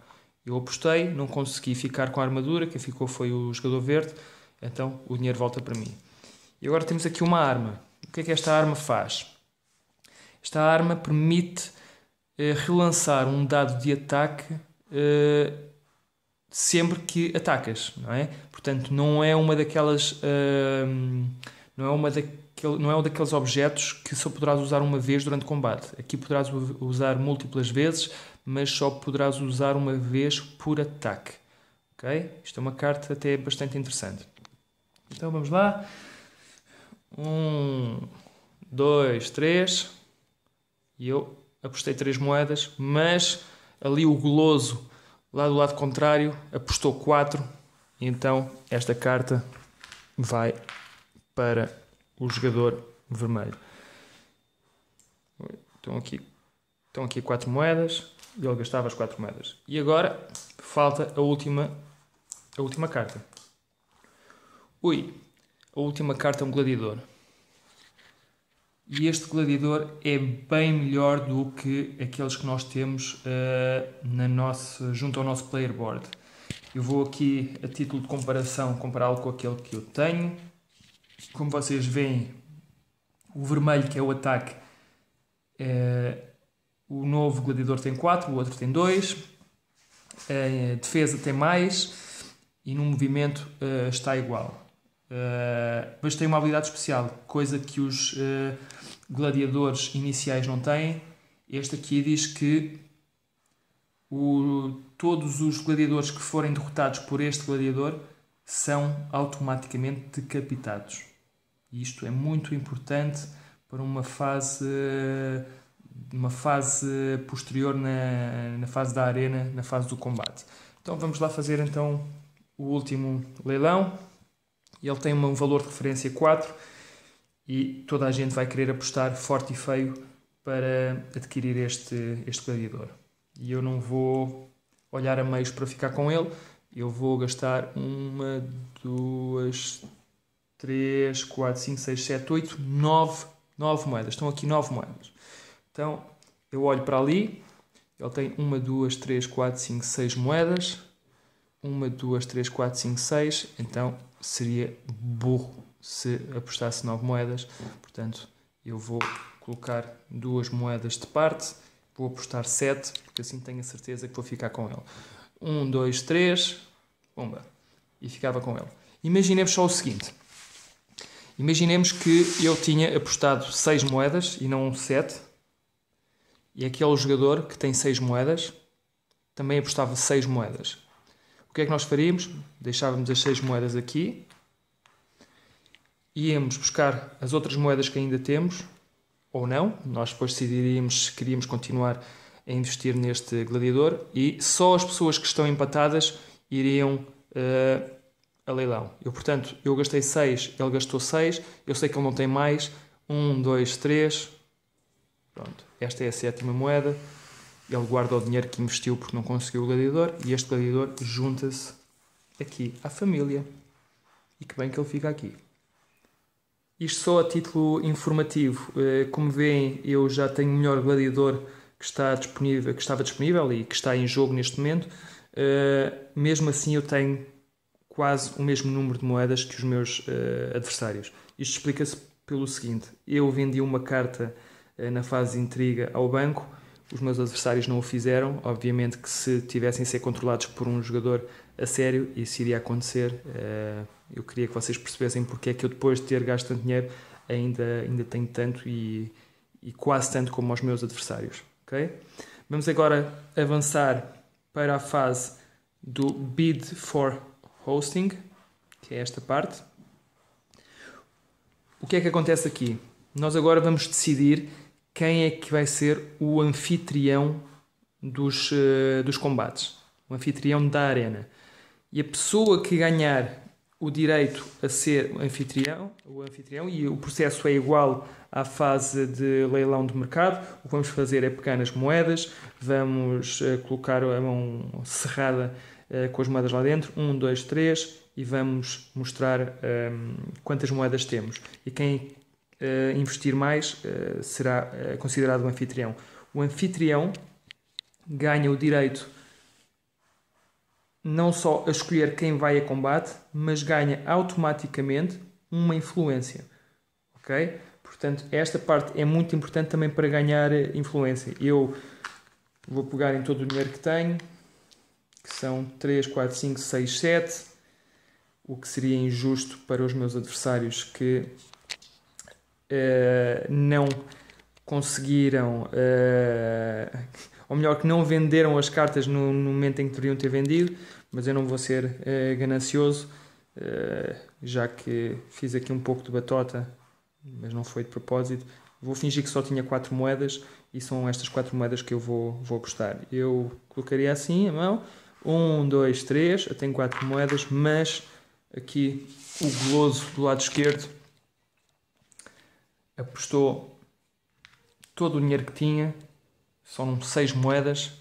Eu apostei, não consegui ficar com a armadura, quem ficou foi o jogador verde, então o dinheiro volta para mim. E agora temos aqui uma arma. O que é que esta arma faz? Esta arma permite relançar um dado de ataque sempre que atacas, não é? Portanto, não é um daqueles objetos que só poderás usar uma vez durante o combate. Aqui poderás usar múltiplas vezes, mas só poderás usar uma vez por ataque. Ok? Isto é uma carta até bastante interessante. Então vamos lá. 1, 2, 3. E eu apostei 3 moedas, mas ali o goloso lá do lado contrário apostou 4. Então esta carta vai para o jogador vermelho. Estão aqui 4 moedas e ele gastava as 4 moedas. E agora falta a última carta. A última carta é um gladiador. E este gladiador é bem melhor do que aqueles que nós temos junto ao nosso player board. Eu vou aqui, a título de comparação, compará-lo com aquele que eu tenho. Como vocês veem, o vermelho, que é o ataque, o novo gladiador tem 4, o outro tem 2. A defesa tem mais e no movimento está igual. Mas tem uma habilidade especial, coisa que os gladiadores iniciais não têm. Este aqui diz que todos os gladiadores que forem derrotados por este gladiador são automaticamente decapitados. E isto é muito importante para uma fase posterior na fase da arena, na fase do combate. Então vamos lá fazer então o último leilão. Ele tem um valor de referência 4 e toda a gente vai querer apostar forte e feio para adquirir este gladiador. E eu não vou olhar a meios para ficar com ele. Eu vou gastar 1, 2, 3, 4, 5, 6, 7, 8, 9 moedas. Estão aqui 9 moedas. Então eu olho para ali. Ele tem 1, 2, 3, 4, 5, 6 moedas. 1, 2, 3, 4, 5, 6. Então seria burro se apostasse 9 moedas. Portanto, eu vou colocar 2 moedas de parte. Vou apostar 7, porque assim tenho a certeza que vou ficar com ele. 1, 2, 3. Pumba. E ficava com ele. Imaginemos só o seguinte. Imaginemos que eu tinha apostado 6 moedas e não 7. E aquele jogador que tem 6 moedas também apostava 6 moedas. O que é que nós faríamos? Deixávamos as 6 moedas aqui. Íamos buscar as outras moedas que ainda temos, ou não. Nós depois decidiríamos se queríamos continuar a investir neste gladiador. E só as pessoas que estão empatadas iriam a leilão. Portanto, eu gastei 6, ele gastou 6. Eu sei que ele não tem mais. 1, 2, 3. Pronto. Esta é a 7ª moeda. Ele guarda o dinheiro que investiu porque não conseguiu o gladiador. E este gladiador junta-se aqui à família. E que bem que ele fica aqui. Isto só a título informativo. Como veem, eu já tenho o melhor gladiador que estava disponível e que está em jogo neste momento. Mesmo assim, eu tenho quase o mesmo número de moedas que os meus adversários. Isto explica-se pelo seguinte: eu vendi uma carta na fase de intriga ao banco, os meus adversários não o fizeram. Obviamente que se tivessem a ser controlados por um jogador a sério, isso iria acontecer. Eu queria que vocês percebessem porque é que eu, depois de ter gasto tanto dinheiro, ainda tenho tanto e quase tanto como os meus adversários. Okay? Vamos agora avançar para a fase do Bid for Hosting, que é esta parte. O que é que acontece aqui? Nós agora vamos decidir quem é que vai ser o anfitrião dos combates, o anfitrião da arena. E a pessoa que ganhar o direito a ser o anfitrião, e o processo é igual à fase de leilão de mercado, o que vamos fazer é pegar nas moedas, vamos colocar a mão cerrada com as moedas lá dentro, 1, 2, 3, e vamos mostrar quantas moedas temos. E quem investir mais será considerado o anfitrião. O anfitrião ganha o direito não só a escolher quem vai a combate, mas ganha automaticamente uma influência. Ok? Portanto, esta parte é muito importante também para ganhar influência. Eu vou pegar em todo o dinheiro que tenho, que são 3, 4, 5, 6, 7, o que seria injusto para os meus adversários que não conseguiram, ou melhor, que não venderam as cartas no momento em que deveriam ter vendido, mas eu não vou ser ganancioso, já que fiz aqui um pouco de batota, mas não foi de propósito. Vou fingir que só tinha 4 moedas e são estas 4 moedas que eu vou apostar. Eu colocaria assim a mão, 1, 2, 3, eu tenho 4 moedas, mas aqui o goloso do lado esquerdo apostou todo o dinheiro que tinha. São 6 moedas.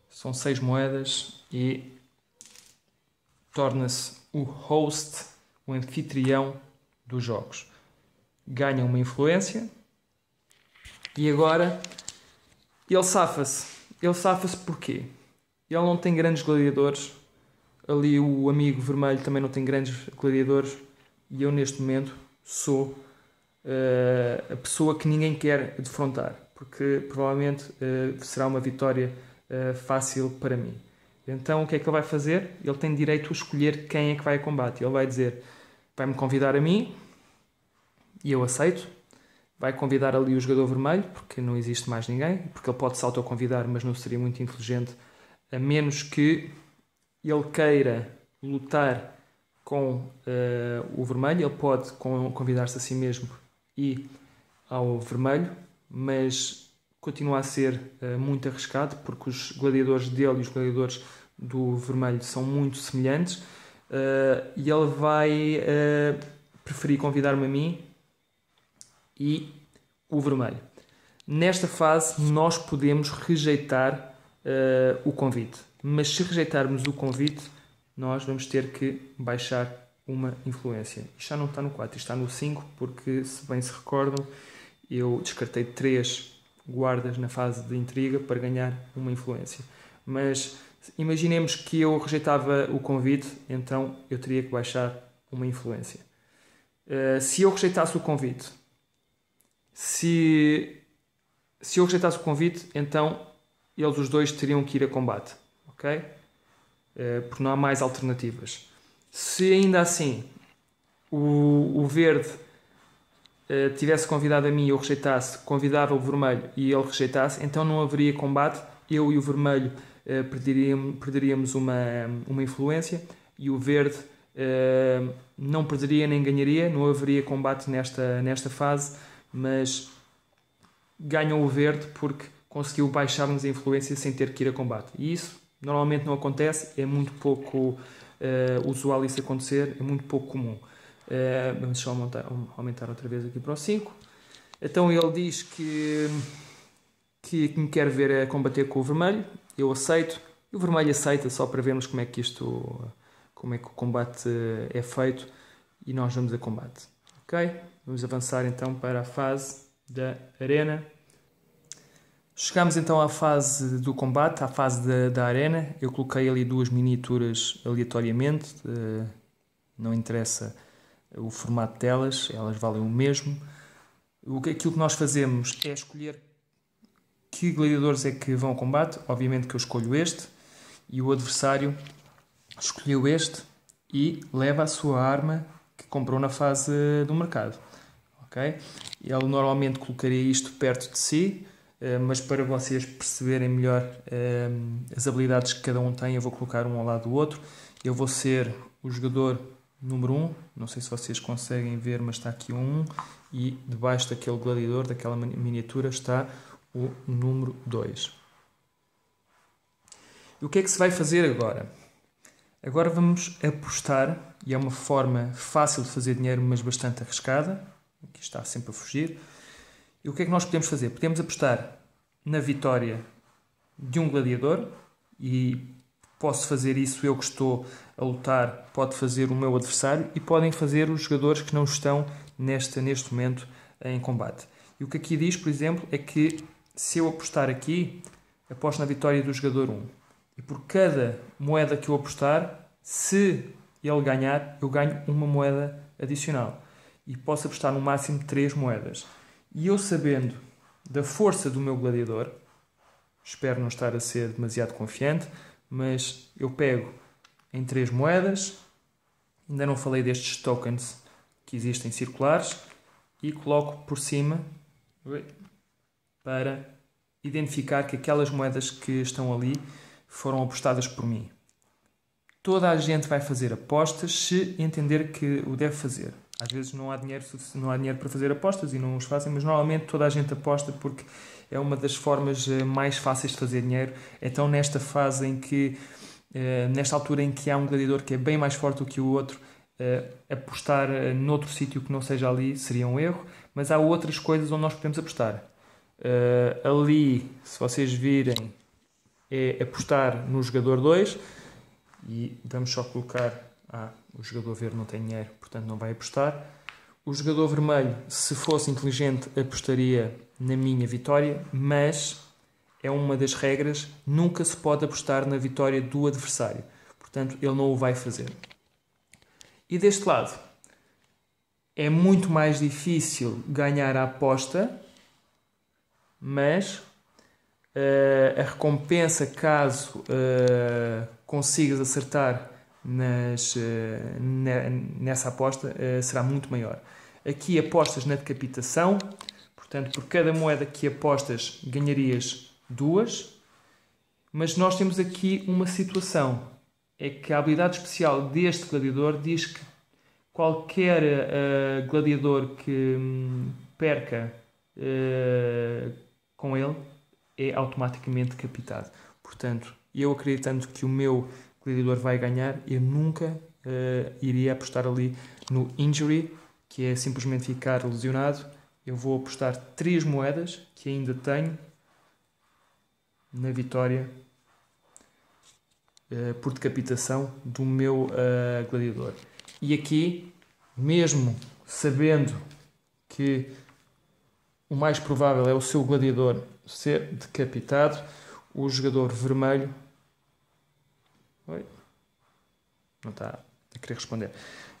São 6 moedas e torna-se o host, o anfitrião dos jogos. Ganha uma influência e agora ele safa-se. Ele safa-se porquê? Ele não tem grandes gladiadores. Ali o amigo vermelho também não tem grandes gladiadores. E eu neste momento sou a pessoa que ninguém quer defrontar, porque provavelmente será uma vitória fácil para mim. Então o que é que ele vai fazer? Ele tem direito a escolher quem é que vai a combate. Ele vai dizer, vai-me convidar a mim e eu aceito. Vai convidar ali o jogador vermelho, porque não existe mais ninguém, porque ele pode se autoconvidar, mas não seria muito inteligente, a menos que ele queira lutar com o vermelho. Ele pode convidar-se a si mesmo e ao vermelho, mas continua a ser muito arriscado, porque os gladiadores dele e os gladiadores do vermelho são muito semelhantes, e ele vai preferir convidar-me a mim e o vermelho. Nesta fase nós podemos rejeitar o convite, mas se rejeitarmos o convite nós vamos ter que baixar uma influência. Isto já não está no 4, isto está no 5, porque, se bem se recordam, eu descartei 3 guardas na fase de intriga para ganhar uma influência. Mas imaginemos que eu rejeitava o convite, então eu teria que baixar uma influência. Se eu rejeitasse o convite, então eles os dois teriam que ir a combate, ok? Porque não há mais alternativas. Se ainda assim o verde tivesse convidado a mim e eu rejeitasse, convidava o vermelho e ele rejeitasse, então não haveria combate. Eu e o vermelho perderíamos uma influência e o verde não perderia nem ganharia. Não haveria combate nesta fase, mas ganhou o verde porque conseguiu baixar-nos a influência sem ter que ir a combate. E isso normalmente não acontece, é muito pouco usual isso acontecer, é muito pouco comum. Vamos só aumentar outra vez aqui para o 5. Então ele diz que me quer ver a combater com o vermelho. Eu aceito. E o vermelho aceita, só para vermos como é que o combate é feito. E nós vamos a combate. Ok? Vamos avançar então para a fase da arena. Chegamos então à fase do combate, à fase da arena. Eu coloquei ali 2 miniaturas aleatoriamente, não interessa o formato delas, elas valem o mesmo. Aquilo que nós fazemos é escolher que gladiadores é que vão ao combate. Obviamente que eu escolho este e o adversário escolheu este e leva a sua arma que comprou na fase do mercado. Okay? Ele normalmente colocaria isto perto de si, mas para vocês perceberem melhor as habilidades que cada um tem, eu vou colocar um ao lado do outro. Eu vou ser o jogador número 1, não sei se vocês conseguem ver, mas está aqui um 1, e debaixo daquele gladiador, daquela miniatura, está o número 2. E o que é que se vai fazer agora? Agora vamos apostar, e é uma forma fácil de fazer dinheiro, mas bastante arriscada. Aqui está sempre a fugir. E o que é que nós podemos fazer? Podemos apostar na vitória de um gladiador, e posso fazer isso eu que estou a lutar, pode fazer o meu adversário e podem fazer os jogadores que não estão neste momento em combate. E o que aqui diz, por exemplo, é que se eu apostar aqui, aposto na vitória do jogador 1. E por cada moeda que eu apostar, se ele ganhar, eu ganho uma moeda adicional. E posso apostar no máximo 3 moedas. E eu, sabendo da força do meu gladiador, espero não estar a ser demasiado confiante, mas eu pego em 3 moedas, ainda não falei destes tokens que existem circulares, e coloco por cima para identificar que aquelas moedas que estão ali foram apostadas por mim. Toda a gente vai fazer apostas se entender que o deve fazer. Às vezes não há dinheiro para fazer apostas e não os fazem, mas normalmente toda a gente aposta porque é uma das formas mais fáceis de fazer dinheiro. Então, nesta fase em que, nesta altura em que há um gladiador que é bem mais forte do que o outro, apostar noutro sítio que não seja ali seria um erro, mas há outras coisas onde nós podemos apostar. Ali, se vocês virem, é apostar no jogador 2, e vamos só colocar, o jogador verde não tem dinheiro, portanto não vai apostar. O jogador vermelho, se fosse inteligente, apostaria na minha vitória, mas é uma das regras, nunca se pode apostar na vitória do adversário, portanto ele não o vai fazer. E deste lado, é muito mais difícil ganhar a aposta, mas a recompensa, caso consigas acertar nessa aposta, será muito maior. Aqui apostas na decapitação, portanto, por cada moeda que apostas ganharias 2, mas nós temos aqui uma situação, é que a habilidade especial deste gladiador diz que qualquer gladiador que perca com ele é automaticamente decapitado. Portanto, eu acreditando que o meu gladiador vai ganhar, eu nunca iria apostar ali no injury, que é simplesmente ficar lesionado. Eu vou apostar 3 moedas que ainda tenho na vitória por decapitação do meu gladiador. E aqui, mesmo sabendo que o mais provável é o seu gladiador ser decapitado, o jogador vermelho... Oi? Não está a querer responder.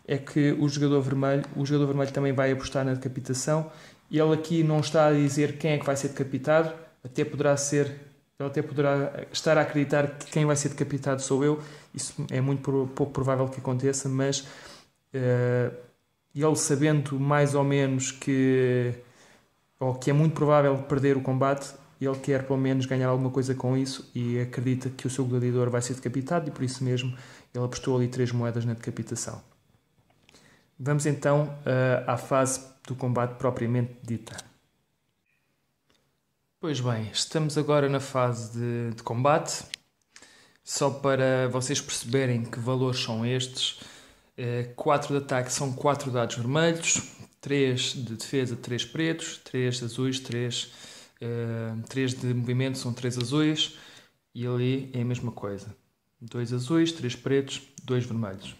É que o jogador vermelho também vai apostar na decapitação. Ele aqui não está a dizer quem é que vai ser decapitado, ele até poderá estar a acreditar que quem vai ser decapitado sou eu. Isso é muito pouco provável que aconteça, mas ele, sabendo mais ou menos que é muito provável perder o combate, ele quer pelo menos ganhar alguma coisa com isso e acredita que o seu gladiador vai ser decapitado, e por isso mesmo ele apostou ali 3 moedas na decapitação. Vamos então à fase do combate propriamente dita. Pois bem, estamos agora na fase de combate. Só para vocês perceberem que valores são estes: 4 de ataque são 4 dados vermelhos, 3 de defesa, 3 pretos, 3 azuis, 3 de movimento são 3 azuis, e ali é a mesma coisa: 2 azuis, 3 pretos, 2 vermelhos.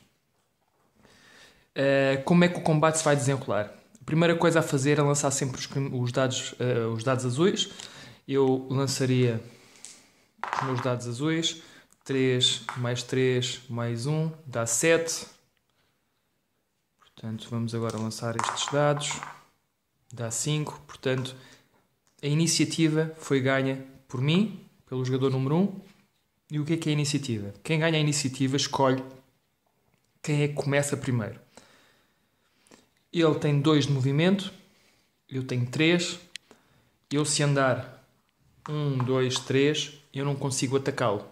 Como é que o combate se vai desenrolar? A primeira coisa a fazer é lançar sempre os dados azuis, eu lançaria os meus dados azuis. 3 mais 3 mais 1 dá 7. Portanto, vamos agora lançar estes dados. Dá 5. Portanto, a iniciativa foi ganha por mim, pelo jogador número 1. E o que é a iniciativa? Quem ganha a iniciativa escolhe quem é que começa primeiro. Ele tem 2 de movimento, eu tenho 3. Eu, se andar 1, 2, 3, eu não consigo atacá-lo.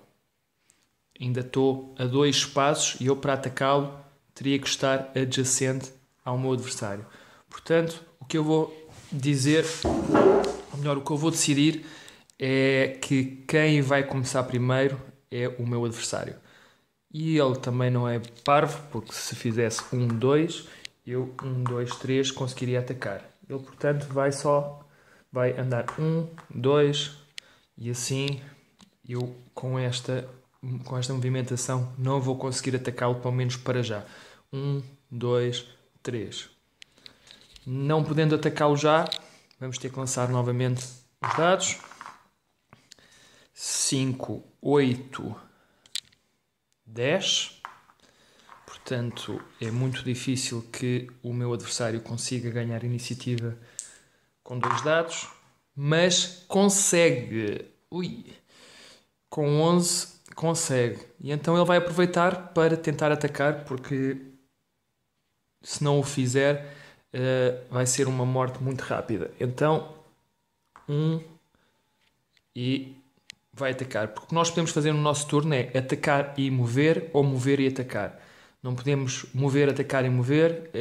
Ainda estou a 2 espaços e eu, para atacá-lo, teria que estar adjacente ao meu adversário. Portanto, o que eu vou dizer, ou melhor, o que eu vou decidir é que quem vai começar primeiro é o meu adversário. E ele também não é parvo, porque se fizesse 1, 2, eu 1, 2, 3 conseguiria atacar. Ele, portanto, vai andar 1, 2 e assim eu com esta movimentação não vou conseguir atacá-lo, pelo menos para já. 1, 2, 3. Não podendo atacá-lo já, vamos ter que lançar novamente os dados. 5, 8, 10. Portanto, é muito difícil que o meu adversário consiga ganhar iniciativa com 2 dados, mas consegue. Com 11 consegue. E então ele vai aproveitar para tentar atacar, porque se não o fizer, vai ser uma morte muito rápida. Então, 1 e vai atacar. Porque o que nós podemos fazer no nosso turno é atacar e mover, ou mover e atacar. Não podemos mover, atacar e mover.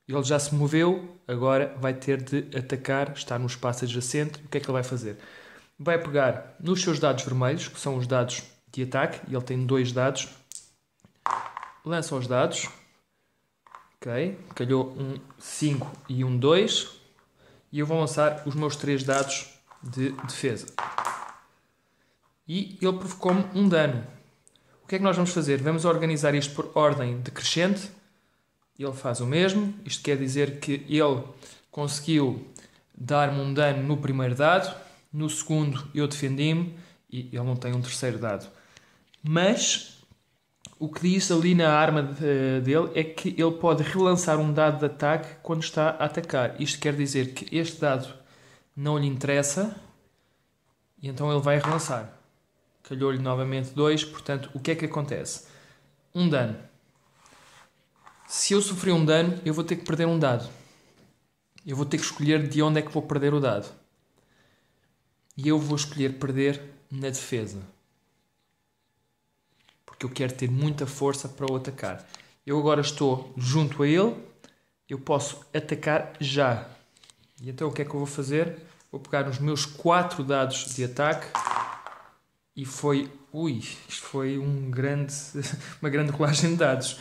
Ele já se moveu, agora vai ter de atacar, está no espaço adjacente. O que é que ele vai fazer? Vai pegar nos seus dados vermelhos, que são os dados de ataque, e ele tem 2 dados. Lança os dados. Ok, calhou um 5 e um 2. E eu vou lançar os meus 3 dados de defesa. E ele provocou-me um dano. O que é que nós vamos fazer? Vamos organizar isto por ordem decrescente. Ele faz o mesmo. Isto quer dizer que ele conseguiu dar-me um dano no primeiro dado. No segundo eu defendi-me e ele não tem um terceiro dado. Mas o que diz ali na arma dele é que ele pode relançar um dado de ataque quando está a atacar. Isto quer dizer que este dado não lhe interessa e então ele vai relançar. Calhou-lhe novamente 2, portanto, o que é que acontece? Um dano. Se eu sofrer um dano, eu vou ter que perder um dado. Eu vou ter que escolher de onde é que vou perder o dado. E eu vou escolher perder na defesa. Porque eu quero ter muita força para o atacar. Eu agora estou junto a ele, eu posso atacar já. E então o que é que eu vou fazer? Vou pegar nos meus 4 dados de ataque. E foi... isto foi uma grande rolagem de dados.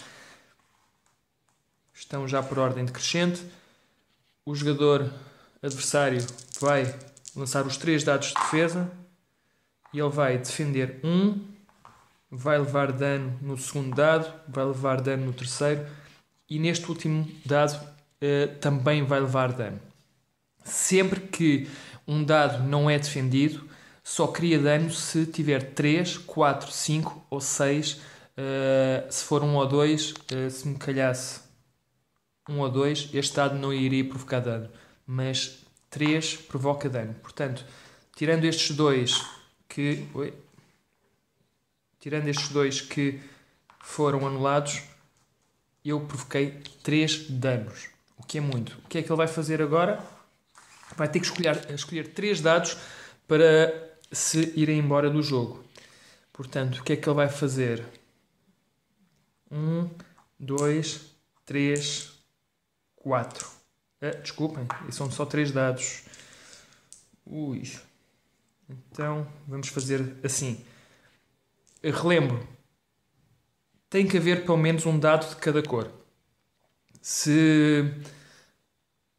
Estão já por ordem decrescente. O jogador adversário vai lançar os 3 dados de defesa. E ele vai defender 1. Vai levar dano no segundo dado. Vai levar dano no terceiro. E neste último dado também vai levar dano. Sempre que um dado não é defendido, só cria dano se tiver 3, 4, 5 ou 6. Se for 1 ou 2, se me calhasse 1 ou 2, este dado não iria provocar dano. Mas 3 provoca dano. Portanto, tirando estes dois que foram anulados, eu provoquei 3 danos. O que é muito. O que é que ele vai fazer agora? Vai ter que escolher 3 dados para se irem embora do jogo. Portanto, o que é que ele vai fazer? 1, 2, 3, 4. Desculpem, são só 3 dados. Então, vamos fazer assim. Relembro. Tem que haver pelo menos um dado de cada cor.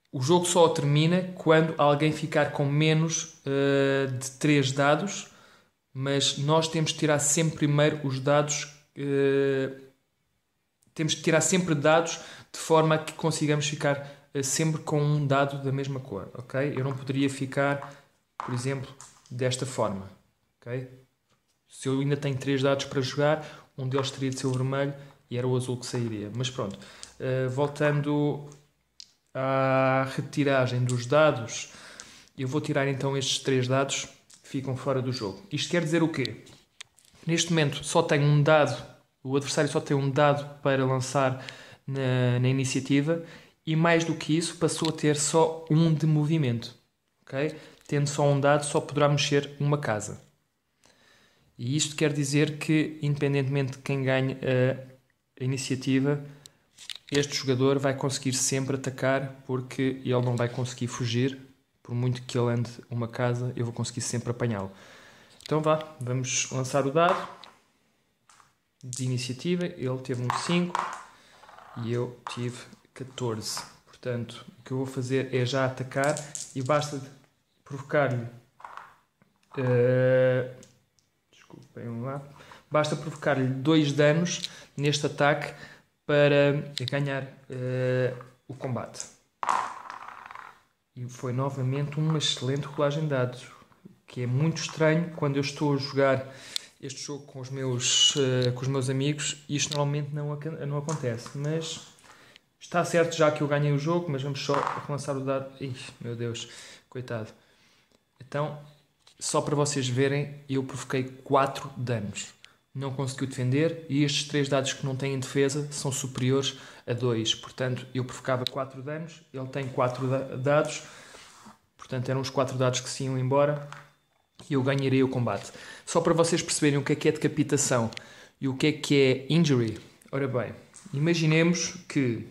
O jogo só termina quando alguém ficar com menos de 3 dados, mas nós temos que tirar sempre primeiro os dados. Temos que tirar sempre dados de forma a que consigamos ficar sempre com um dado da mesma cor, ok? Eu não poderia ficar por exemplo, desta forma. Okay? Se eu ainda tenho 3 dados para jogar, um deles teria de ser o vermelho e era o azul que sairia. Mas pronto, voltando à retiragem dos dados, eu vou tirar então estes 3 dados que ficam fora do jogo. Isto quer dizer o quê? Neste momento só tenho um dado, o adversário só tem um dado para lançar na iniciativa e mais do que isso passou a ter só um de movimento. Okay? Tendo só um dado, só poderá mexer uma casa. E isto quer dizer que, independentemente de quem ganhe a iniciativa, este jogador vai conseguir sempre atacar porque ele não vai conseguir fugir. Por muito que ele ande uma casa, eu vou conseguir sempre apanhá-lo. Então vamos lançar o dado de iniciativa. Ele teve um 5 e eu tive 14. Portanto, o que eu vou fazer é já atacar e basta provocar-lhe... desculpem lá. Basta provocar-lhe 2 danos neste ataque para ganhar o combate. E foi novamente uma excelente rolagem de dados, que é muito estranho quando eu estou a jogar este jogo com os meus amigos e isto normalmente não acontece. Mas está certo já que eu ganhei o jogo, mas vamos só lançar o dado. Ixi, meu Deus, coitado. Então, só para vocês verem, eu provoquei 4 danos. Não conseguiu defender e estes 3 dados que não têm defesa são superiores a 2. Portanto, eu provocava 4 danos, ele tem 4 dados, portanto eram os 4 dados que se iam embora e eu ganharei o combate. Só para vocês perceberem o que é decapitação e o que é injury. Ora bem, imaginemos que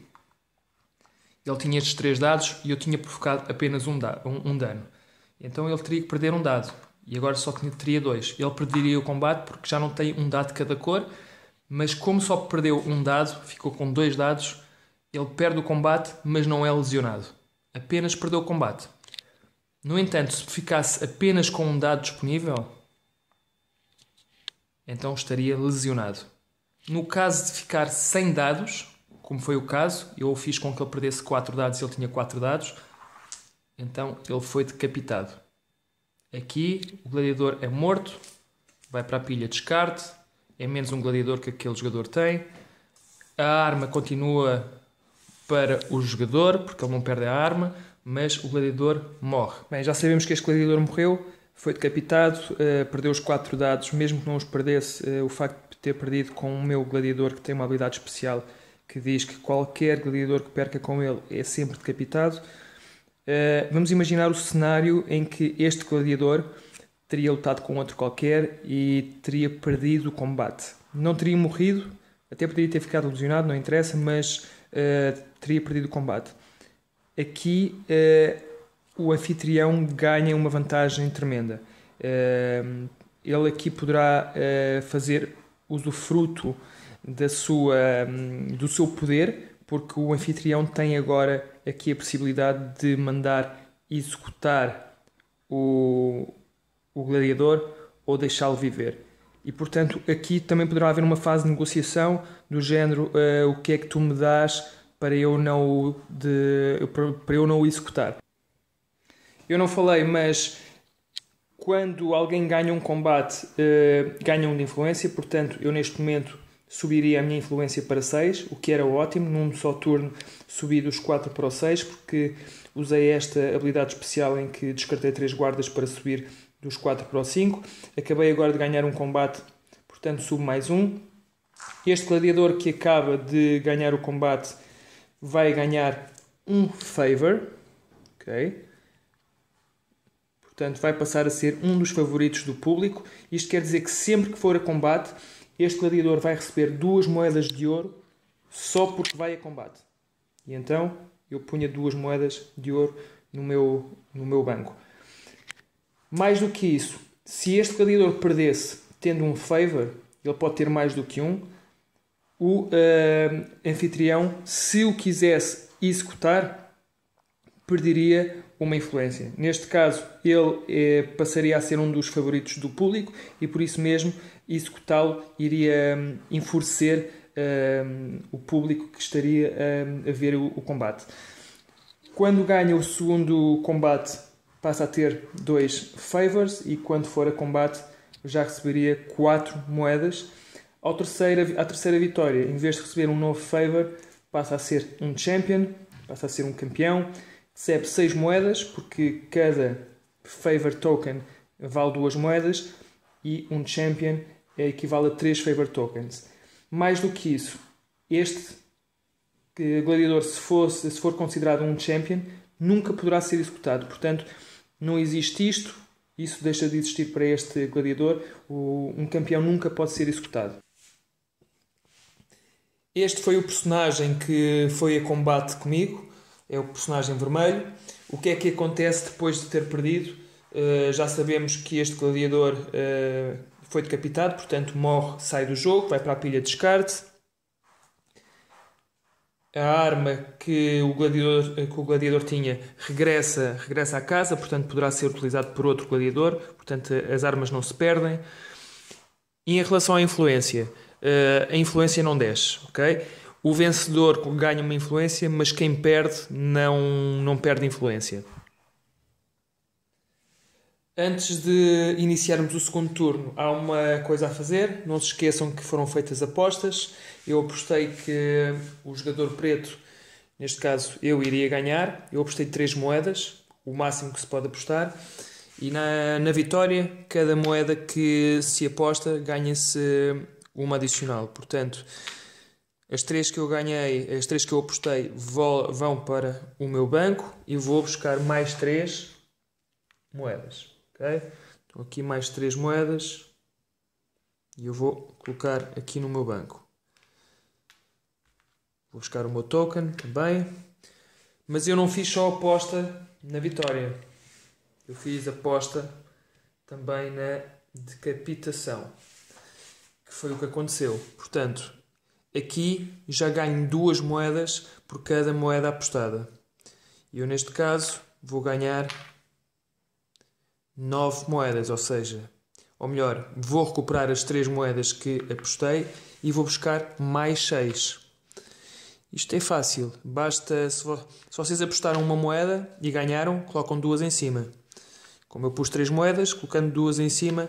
ele tinha estes 3 dados e eu tinha provocado apenas um dano. Então ele teria que perder um dado. E agora só teria 2. Ele perderia o combate porque já não tem um dado de cada cor. Mas como só perdeu um dado, ficou com 2 dados, ele perde o combate, mas não é lesionado. Apenas perdeu o combate. No entanto, se ficasse apenas com um dado disponível, então estaria lesionado. No caso de ficar sem dados, como foi o caso, eu fiz com que ele perdesse 4 dados e ele tinha 4 dados, então ele foi decapitado. Aqui o gladiador é morto, vai para a pilha de descarte, é menos um gladiador que aquele jogador tem. A arma continua para o jogador, porque ele não perde a arma, mas o gladiador morre. Bem, já sabemos que este gladiador morreu, foi decapitado, perdeu os 4 dados, mesmo que não os perdesse, o facto de ter perdido com o meu gladiador, que tem uma habilidade especial, que diz que qualquer gladiador que perca com ele é sempre decapitado. Vamos imaginar o cenário em que este gladiador teria lutado com outro qualquer e teria perdido o combate. Não teria morrido, até poderia ter ficado lesionado, não interessa, mas teria perdido o combate. Aqui o anfitrião ganha uma vantagem tremenda. Ele aqui poderá fazer usufruto do seu poder, porque o anfitrião tem agora aqui a possibilidade de mandar executar o gladiador ou deixá-lo viver. E, portanto, aqui também poderá haver uma fase de negociação do género o que é que tu me dás para eu não o executar. Eu não falei, mas quando alguém ganha um combate, ganha um de influência, portanto, eu neste momento subiria a minha influência para 6, o que era ótimo. Num só turno subi dos 4 para o 6, porque usei esta habilidade especial em que descartei 3 guardas para subir dos 4 para o 5. Acabei agora de ganhar um combate, portanto subo mais 1. Este gladiador que acaba de ganhar o combate vai ganhar um favor. Ok? Portanto, vai passar a ser um dos favoritos do público. Isto quer dizer que sempre que for a combate, este gladiador vai receber 2 moedas de ouro só porque vai a combate. E então eu punha 2 moedas de ouro no meu banco. Mais do que isso, se este gladiador perdesse tendo um favor, ele pode ter mais do que um, o anfitrião, se o quisesse executar, perderia uma influência. Neste caso, ele passaria a ser um dos favoritos do público e por isso mesmo executá-lo iria enfurecer o público que estaria a ver o combate. Quando ganha o segundo combate, passa a ter 2 favors e quando for a combate já receberia 4 moedas. À terceira vitória, em vez de receber um novo favor, passa a ser um champion, passa a ser um campeão, recebe 6 moedas, porque cada favor token vale 2 moedas e um champion equivale a 3 favor tokens. Mais do que isso, este gladiador, se for considerado um champion, nunca poderá ser executado. Portanto, não existe isto, isso deixa de existir para este gladiador. Um campeão nunca pode ser executado. Este foi o personagem que foi a combate comigo, é o personagem vermelho. O que é que acontece depois de ter perdido? Já sabemos que este gladiador foi decapitado, portanto morre, sai do jogo, vai para a pilha de descarte. A arma que o gladiador tinha regressa à casa, portanto poderá ser utilizado por outro gladiador, portanto as armas não se perdem. E em relação à influência, a influência não desce, ok? O vencedor ganha uma influência, mas quem perde não perde influência. Antes de iniciarmos o segundo turno, há uma coisa a fazer. Não se esqueçam que foram feitas apostas. Eu apostei que o jogador preto, neste caso eu, iria ganhar. Eu apostei 3 moedas, o máximo que se pode apostar. E na vitória, cada moeda que se aposta ganha-se uma adicional. Portanto, as 3 que eu ganhei, as 3 que eu apostei vão para o meu banco e vou buscar mais 3 moedas. Okay? Então aqui mais 3 moedas e eu vou colocar aqui no meu banco. Vou buscar o meu token também. Mas eu não fiz só aposta na vitória. Eu fiz aposta também na decapitação. Que foi o que aconteceu. Portanto, aqui já ganho 2 moedas por cada moeda apostada. E eu neste caso vou ganhar 9 moedas, ou melhor, vou recuperar as 3 moedas que apostei e vou buscar mais 6. Isto é fácil, basta, se vocês apostaram uma moeda e ganharam, colocam 2 em cima. Como eu pus 3 moedas, colocando 2 em cima,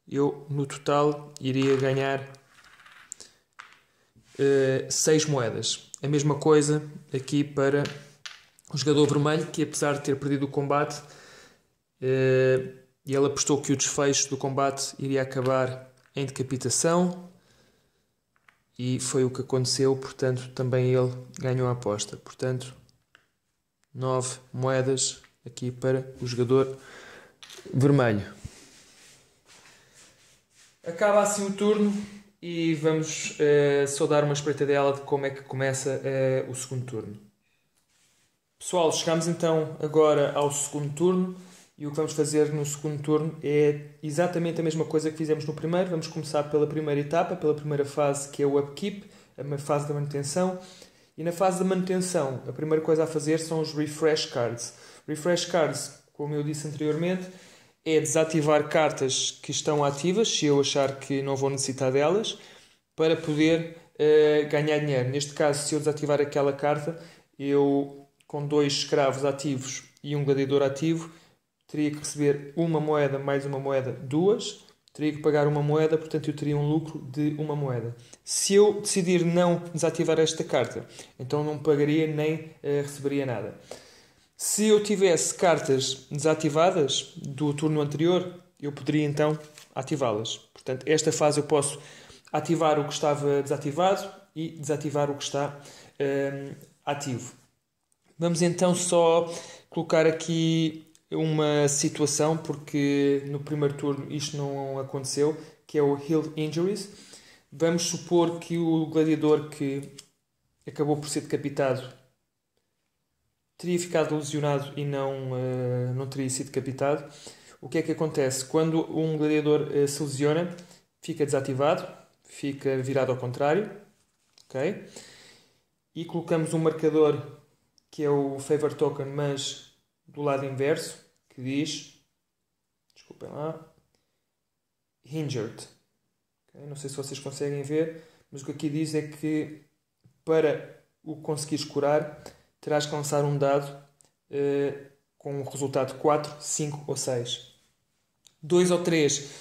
eu no total iria ganhar 6 moedas. A mesma coisa aqui para o jogador vermelho, que apesar de ter perdido o combate, ele apostou que o desfecho do combate iria acabar em decapitação e foi o que aconteceu, portanto também ele ganhou a aposta. Portanto, 9 moedas aqui para o jogador vermelho. Acaba assim o turno e vamos só dar uma espreitadela de como é que começa o segundo turno. Pessoal, chegamos então agora ao segundo turno. E o que vamos fazer no segundo turno é exatamente a mesma coisa que fizemos no primeiro. Vamos começar pela primeira etapa, pela primeira fase, que é o upkeep, a fase da manutenção. E na fase da manutenção, a primeira coisa a fazer são os refresh cards. Refresh cards, como eu disse anteriormente, é desativar cartas que estão ativas, se eu achar que não vou necessitar delas, para poder ganhar dinheiro. Neste caso, se eu desativar aquela carta, eu, com 2 escravos ativos e um gladiador ativo, teria que receber uma moeda mais uma moeda, 2. Teria que pagar uma moeda, portanto eu teria um lucro de uma moeda. Se eu decidir não desativar esta carta, então não pagaria nem receberia nada. Se eu tivesse cartas desativadas do turno anterior, eu poderia então ativá-las. Portanto, esta fase eu posso ativar o que estava desativado e desativar o que está ativo. Vamos então só colocar aqui uma situação, porque no primeiro turno isto não aconteceu, que é o Heal Injuries. Vamos supor que o gladiador que acabou por ser decapitado teria ficado lesionado e não teria sido decapitado. O que é que acontece? Quando um gladiador se lesiona, fica desativado, fica virado ao contrário, ok? E colocamos um marcador que é o Favor Token, mas do lado inverso, que diz, desculpem lá, Injured. Okay? Não sei se vocês conseguem ver, mas o que aqui diz é que para o conseguires curar, terás que lançar um dado com o resultado 4, 5 ou 6. 2 ou 3,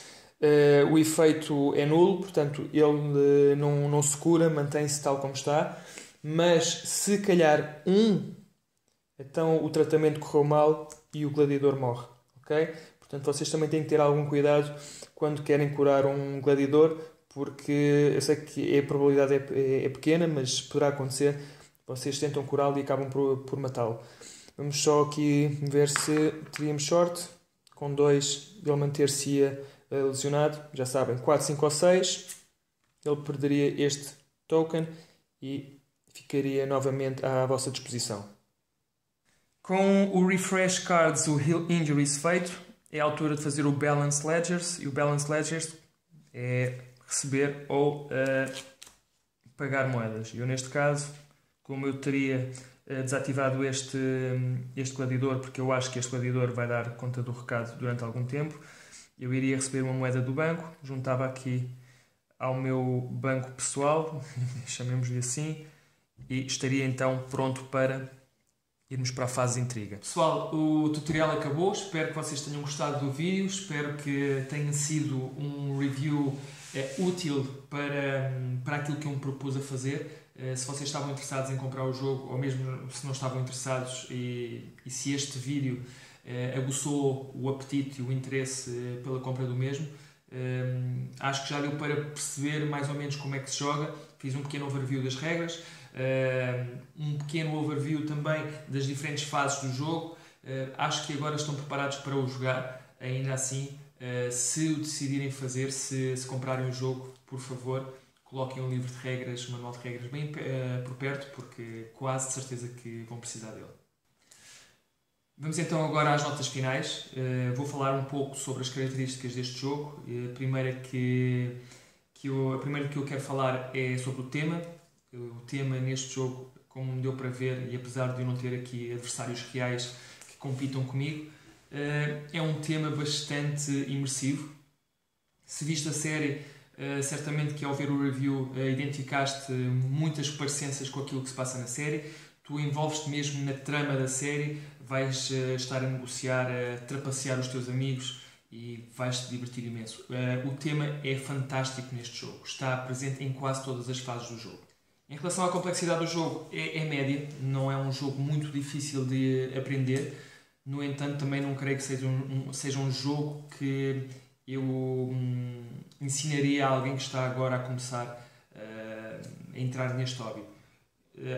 o efeito é nulo, portanto ele não se cura, mantém-se tal como está. Mas se calhar 1, então o tratamento correu mal e o gladiador morre. Okay? Portanto, vocês também têm que ter algum cuidado quando querem curar um gladiador, porque eu sei que a probabilidade é pequena, mas poderá acontecer. Vocês tentam curá-lo e acabam por matá-lo. Vamos só aqui ver se teríamos sorte. Com 2 ele manter-se-ia lesionado. Já sabem, 4, 5 ou 6. Ele perderia este token e ficaria novamente à vossa disposição. Com o Refresh Cards, o Heal Injuries feito, é a altura de fazer o Balance Ledgers. E o Balance Ledgers é receber ou pagar moedas. Eu, neste caso, como eu teria desativado este gladiador, porque eu acho que este gladiador vai dar conta do recado durante algum tempo, eu iria receber uma moeda do banco, juntava aqui ao meu banco pessoal, chamemos-lhe assim, e estaria então pronto para irmos para a fase de intriga. Pessoal, o tutorial acabou, espero que vocês tenham gostado do vídeo, espero que tenha sido um review útil para aquilo que eu me propus a fazer. Se vocês estavam interessados em comprar o jogo, ou mesmo se não estavam interessados, e se este vídeo aguçou o apetite e o interesse pela compra do mesmo, acho que já deu para perceber mais ou menos como é que se joga. Fiz um pequeno overview das regras, um pequeno overview também das diferentes fases do jogo. Acho que agora estão preparados para o jogar. Ainda assim, se o decidirem fazer, se comprarem o jogo, por favor, coloquem um livro de regras, um manual de regras bem por perto, porque quase de certeza que vão precisar dele. Vamos então agora às notas finais. Vou falar um pouco sobre as características deste jogo. A primeira que eu quero falar é sobre o tema. O tema neste jogo, como me deu para ver, e apesar de eu não ter aqui adversários reais que compitam comigo, é um tema bastante imersivo. Se viste a série, certamente que ao ver o review identificaste muitas parecenças com aquilo que se passa na série. Tu envolves-te mesmo na trama da série, vais estar a negociar, a trapacear os teus amigos e vais-te divertir imenso. O tema é fantástico neste jogo, está presente em quase todas as fases do jogo. Em relação à complexidade do jogo, é média, não é um jogo muito difícil de aprender. No entanto, também não creio que seja um jogo que eu ensinaria a alguém que está agora a começar a entrar neste hobby.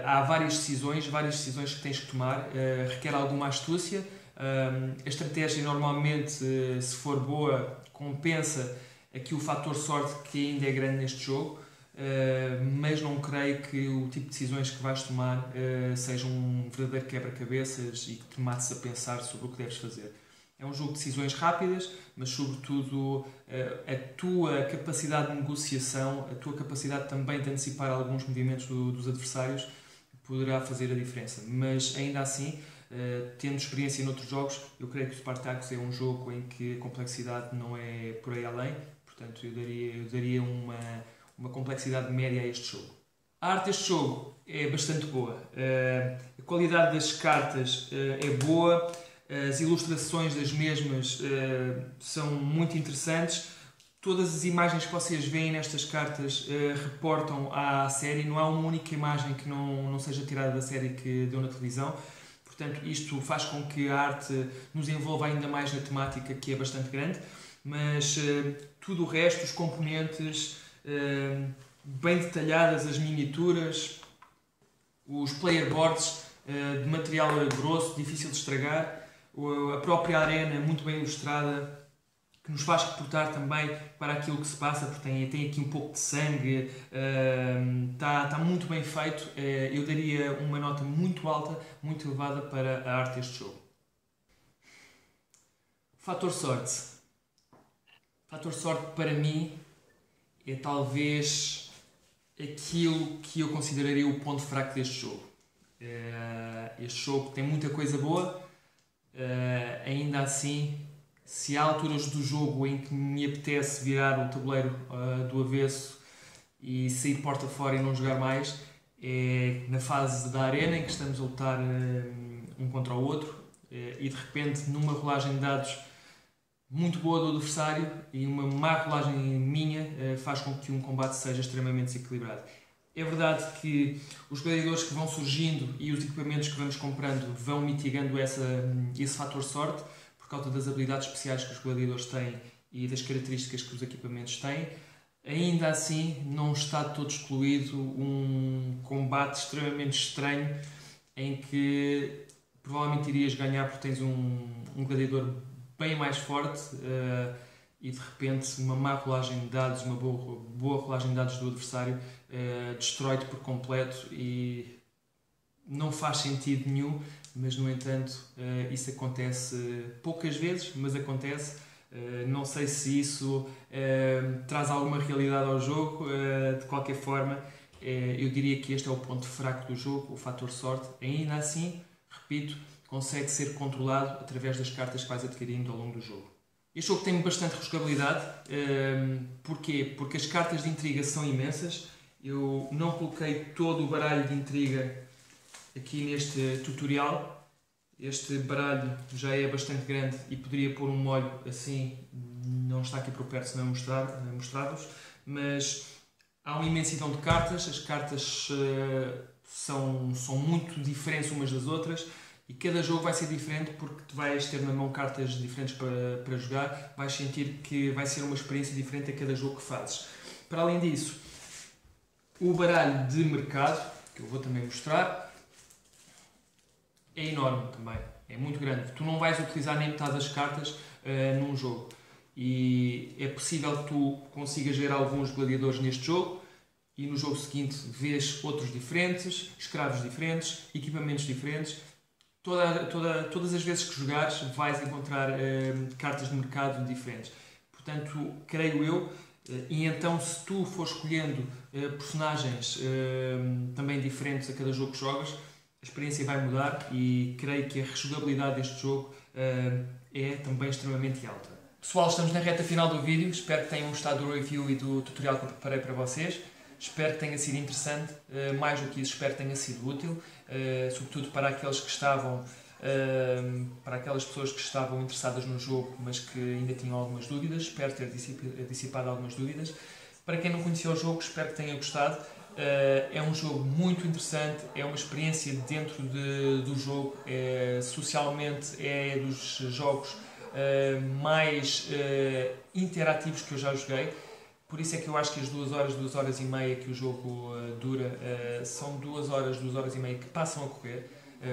Há várias decisões que tens que tomar, requer alguma astúcia. A estratégia normalmente, se for boa, compensa aqui o fator sorte que ainda é grande neste jogo, mas não creio que o tipo de decisões que vais tomar seja um verdadeiro quebra-cabeças e que te mates a pensar sobre o que deves fazer. É um jogo de decisões rápidas, mas sobretudo a tua capacidade de negociação, a tua capacidade também de antecipar alguns movimentos dos adversários poderá fazer a diferença. Mas ainda assim, tendo experiência noutros jogos, eu creio que o Spartacus é um jogo em que a complexidade não é por aí além, portanto eu daria uma complexidade média a este jogo. A arte deste jogo é bastante boa, a qualidade das cartas é boa, as ilustrações das mesmas são muito interessantes. Todas as imagens que vocês veem nestas cartas reportam à série, não há uma única imagem que não seja tirada da série que deu na televisão. Portanto, isto faz com que a arte nos envolva ainda mais na temática, que é bastante grande, mas tudo o resto, os componentes bem detalhadas, as miniaturas, os player boards de material grosso, difícil de estragar, a própria arena muito bem ilustrada, que nos faz reportar também para aquilo que se passa, porque tem aqui um pouco de sangue, está muito bem feito. Eu daria uma nota muito alta, muito elevada para a arte deste jogo. Fator sorte. Fator sorte para mim é talvez aquilo que eu consideraria o ponto fraco deste jogo. Este jogo tem muita coisa boa, ainda assim, se há alturas do jogo em que me apetece virar o tabuleiro do avesso e sair de porta fora e não jogar mais, é na fase da arena em que estamos a lutar um contra o outro. e de repente numa rolagem de dados muito boa do adversário e uma má rolagem minha faz com que um combate seja extremamente desequilibrado. É verdade que os gladiadores que vão surgindo e os equipamentos que vamos comprando vão mitigando esse fator sorte por causa das habilidades especiais que os gladiadores têm e das características que os equipamentos têm. Ainda assim, não está todo excluído um combate extremamente estranho em que provavelmente irias ganhar porque tens um gladiador bem mais forte e de repente uma má rolagem de dados, uma boa rolagem de dados do adversário destrói-te por completo e não faz sentido nenhum, mas no entanto isso acontece poucas vezes, mas acontece. Não sei se isso traz alguma realidade ao jogo, de qualquer forma eu diria que este é o ponto fraco do jogo, o fator sorte. Ainda assim, repito, consegue ser controlado através das cartas que vais adquirindo ao longo do jogo. Este jogo tem bastante rejogabilidade. Porquê? Porque as cartas de intriga são imensas. Eu não coloquei todo o baralho de intriga aqui neste tutorial. Este baralho já é bastante grande e poderia pôr um molho assim, não está aqui por perto se não mostrar-vos, mas há uma imensidão de cartas, as cartas são muito diferentes umas das outras e cada jogo vai ser diferente porque tu vais ter na mão cartas diferentes para jogar, vais sentir que vai ser uma experiência diferente a cada jogo que fazes. Para além disso, o baralho de mercado, que eu vou também mostrar, é enorme também, é muito grande. Tu não vais utilizar nem metade das cartas num jogo e é possível que tu consigas ver alguns gladiadores neste jogo e no jogo seguinte vês outros diferentes, escravos diferentes, equipamentos diferentes. Todas as vezes que jogares vais encontrar cartas de mercado diferentes. Portanto, creio eu, e então se tu fores escolhendo personagens também diferentes a cada jogo que jogas, a experiência vai mudar e creio que a rejogabilidade deste jogo é também extremamente alta. Pessoal, estamos na reta final do vídeo, espero que tenham gostado do review e do tutorial que eu preparei para vocês. Espero que tenha sido interessante, mais do que isso, espero que tenha sido útil, sobretudo para aqueles que estavam, para aquelas pessoas que estavam interessadas no jogo, mas que ainda tinham algumas dúvidas. Espero ter dissipado algumas dúvidas. Para quem não conhecia o jogo, espero que tenha gostado. É um jogo muito interessante, é uma experiência dentro do jogo, socialmente é dos jogos mais interativos que eu já joguei. Por isso é que eu acho que as 2 horas e meia que o jogo dura são 2 horas e meia que passam a correr.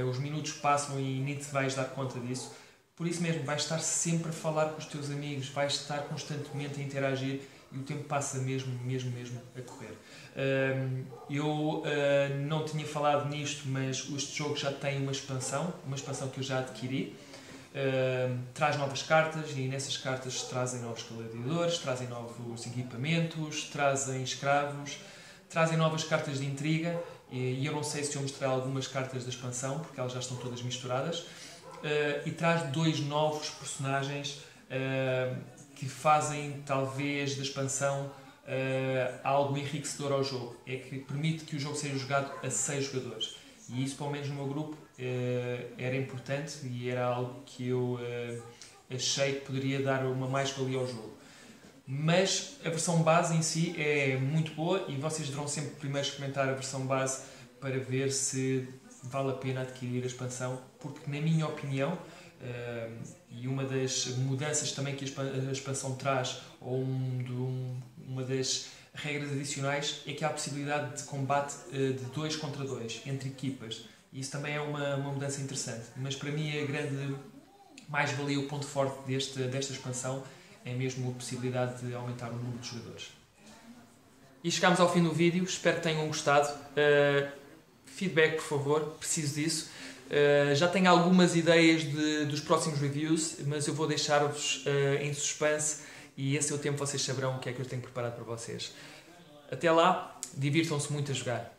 Os minutos passam e nem te vais dar conta disso. Por isso mesmo, vais estar sempre a falar com os teus amigos, vais estar constantemente a interagir e o tempo passa mesmo a correr. Eu não tinha falado nisto, mas este jogo já tem uma expansão que eu já adquiri. Traz novas cartas e nessas cartas trazem novos gladiadores, trazem novos equipamentos, trazem escravos, trazem novas cartas de intriga e eu não sei se eu mostrei algumas cartas da expansão porque elas já estão todas misturadas e traz 2 novos personagens que fazem talvez da expansão algo enriquecedor ao jogo, é que permite que o jogo seja jogado a 6 jogadores e isso pelo menos no meu grupo era importante e era algo que eu achei que poderia dar uma mais-valia ao jogo. Mas a versão base em si é muito boa e vocês deverão sempre primeiro experimentar a versão base para ver se vale a pena adquirir a expansão, porque na minha opinião, e uma das mudanças também que a expansão traz, ou uma das regras adicionais, é que há a possibilidade de combate de 2 contra 2 entre equipas. E isso também é uma mudança interessante. Mas para mim a grande mais-valia, o ponto forte desta expansão é mesmo a possibilidade de aumentar o número de jogadores. E chegamos ao fim do vídeo, espero que tenham gostado. Feedback, por favor, preciso disso. Já tenho algumas ideias dos próximos reviews, mas eu vou deixar-vos em suspense e a seu tempo vocês saberão o que é que eu tenho preparado para vocês. Até lá, divirtam-se muito a jogar.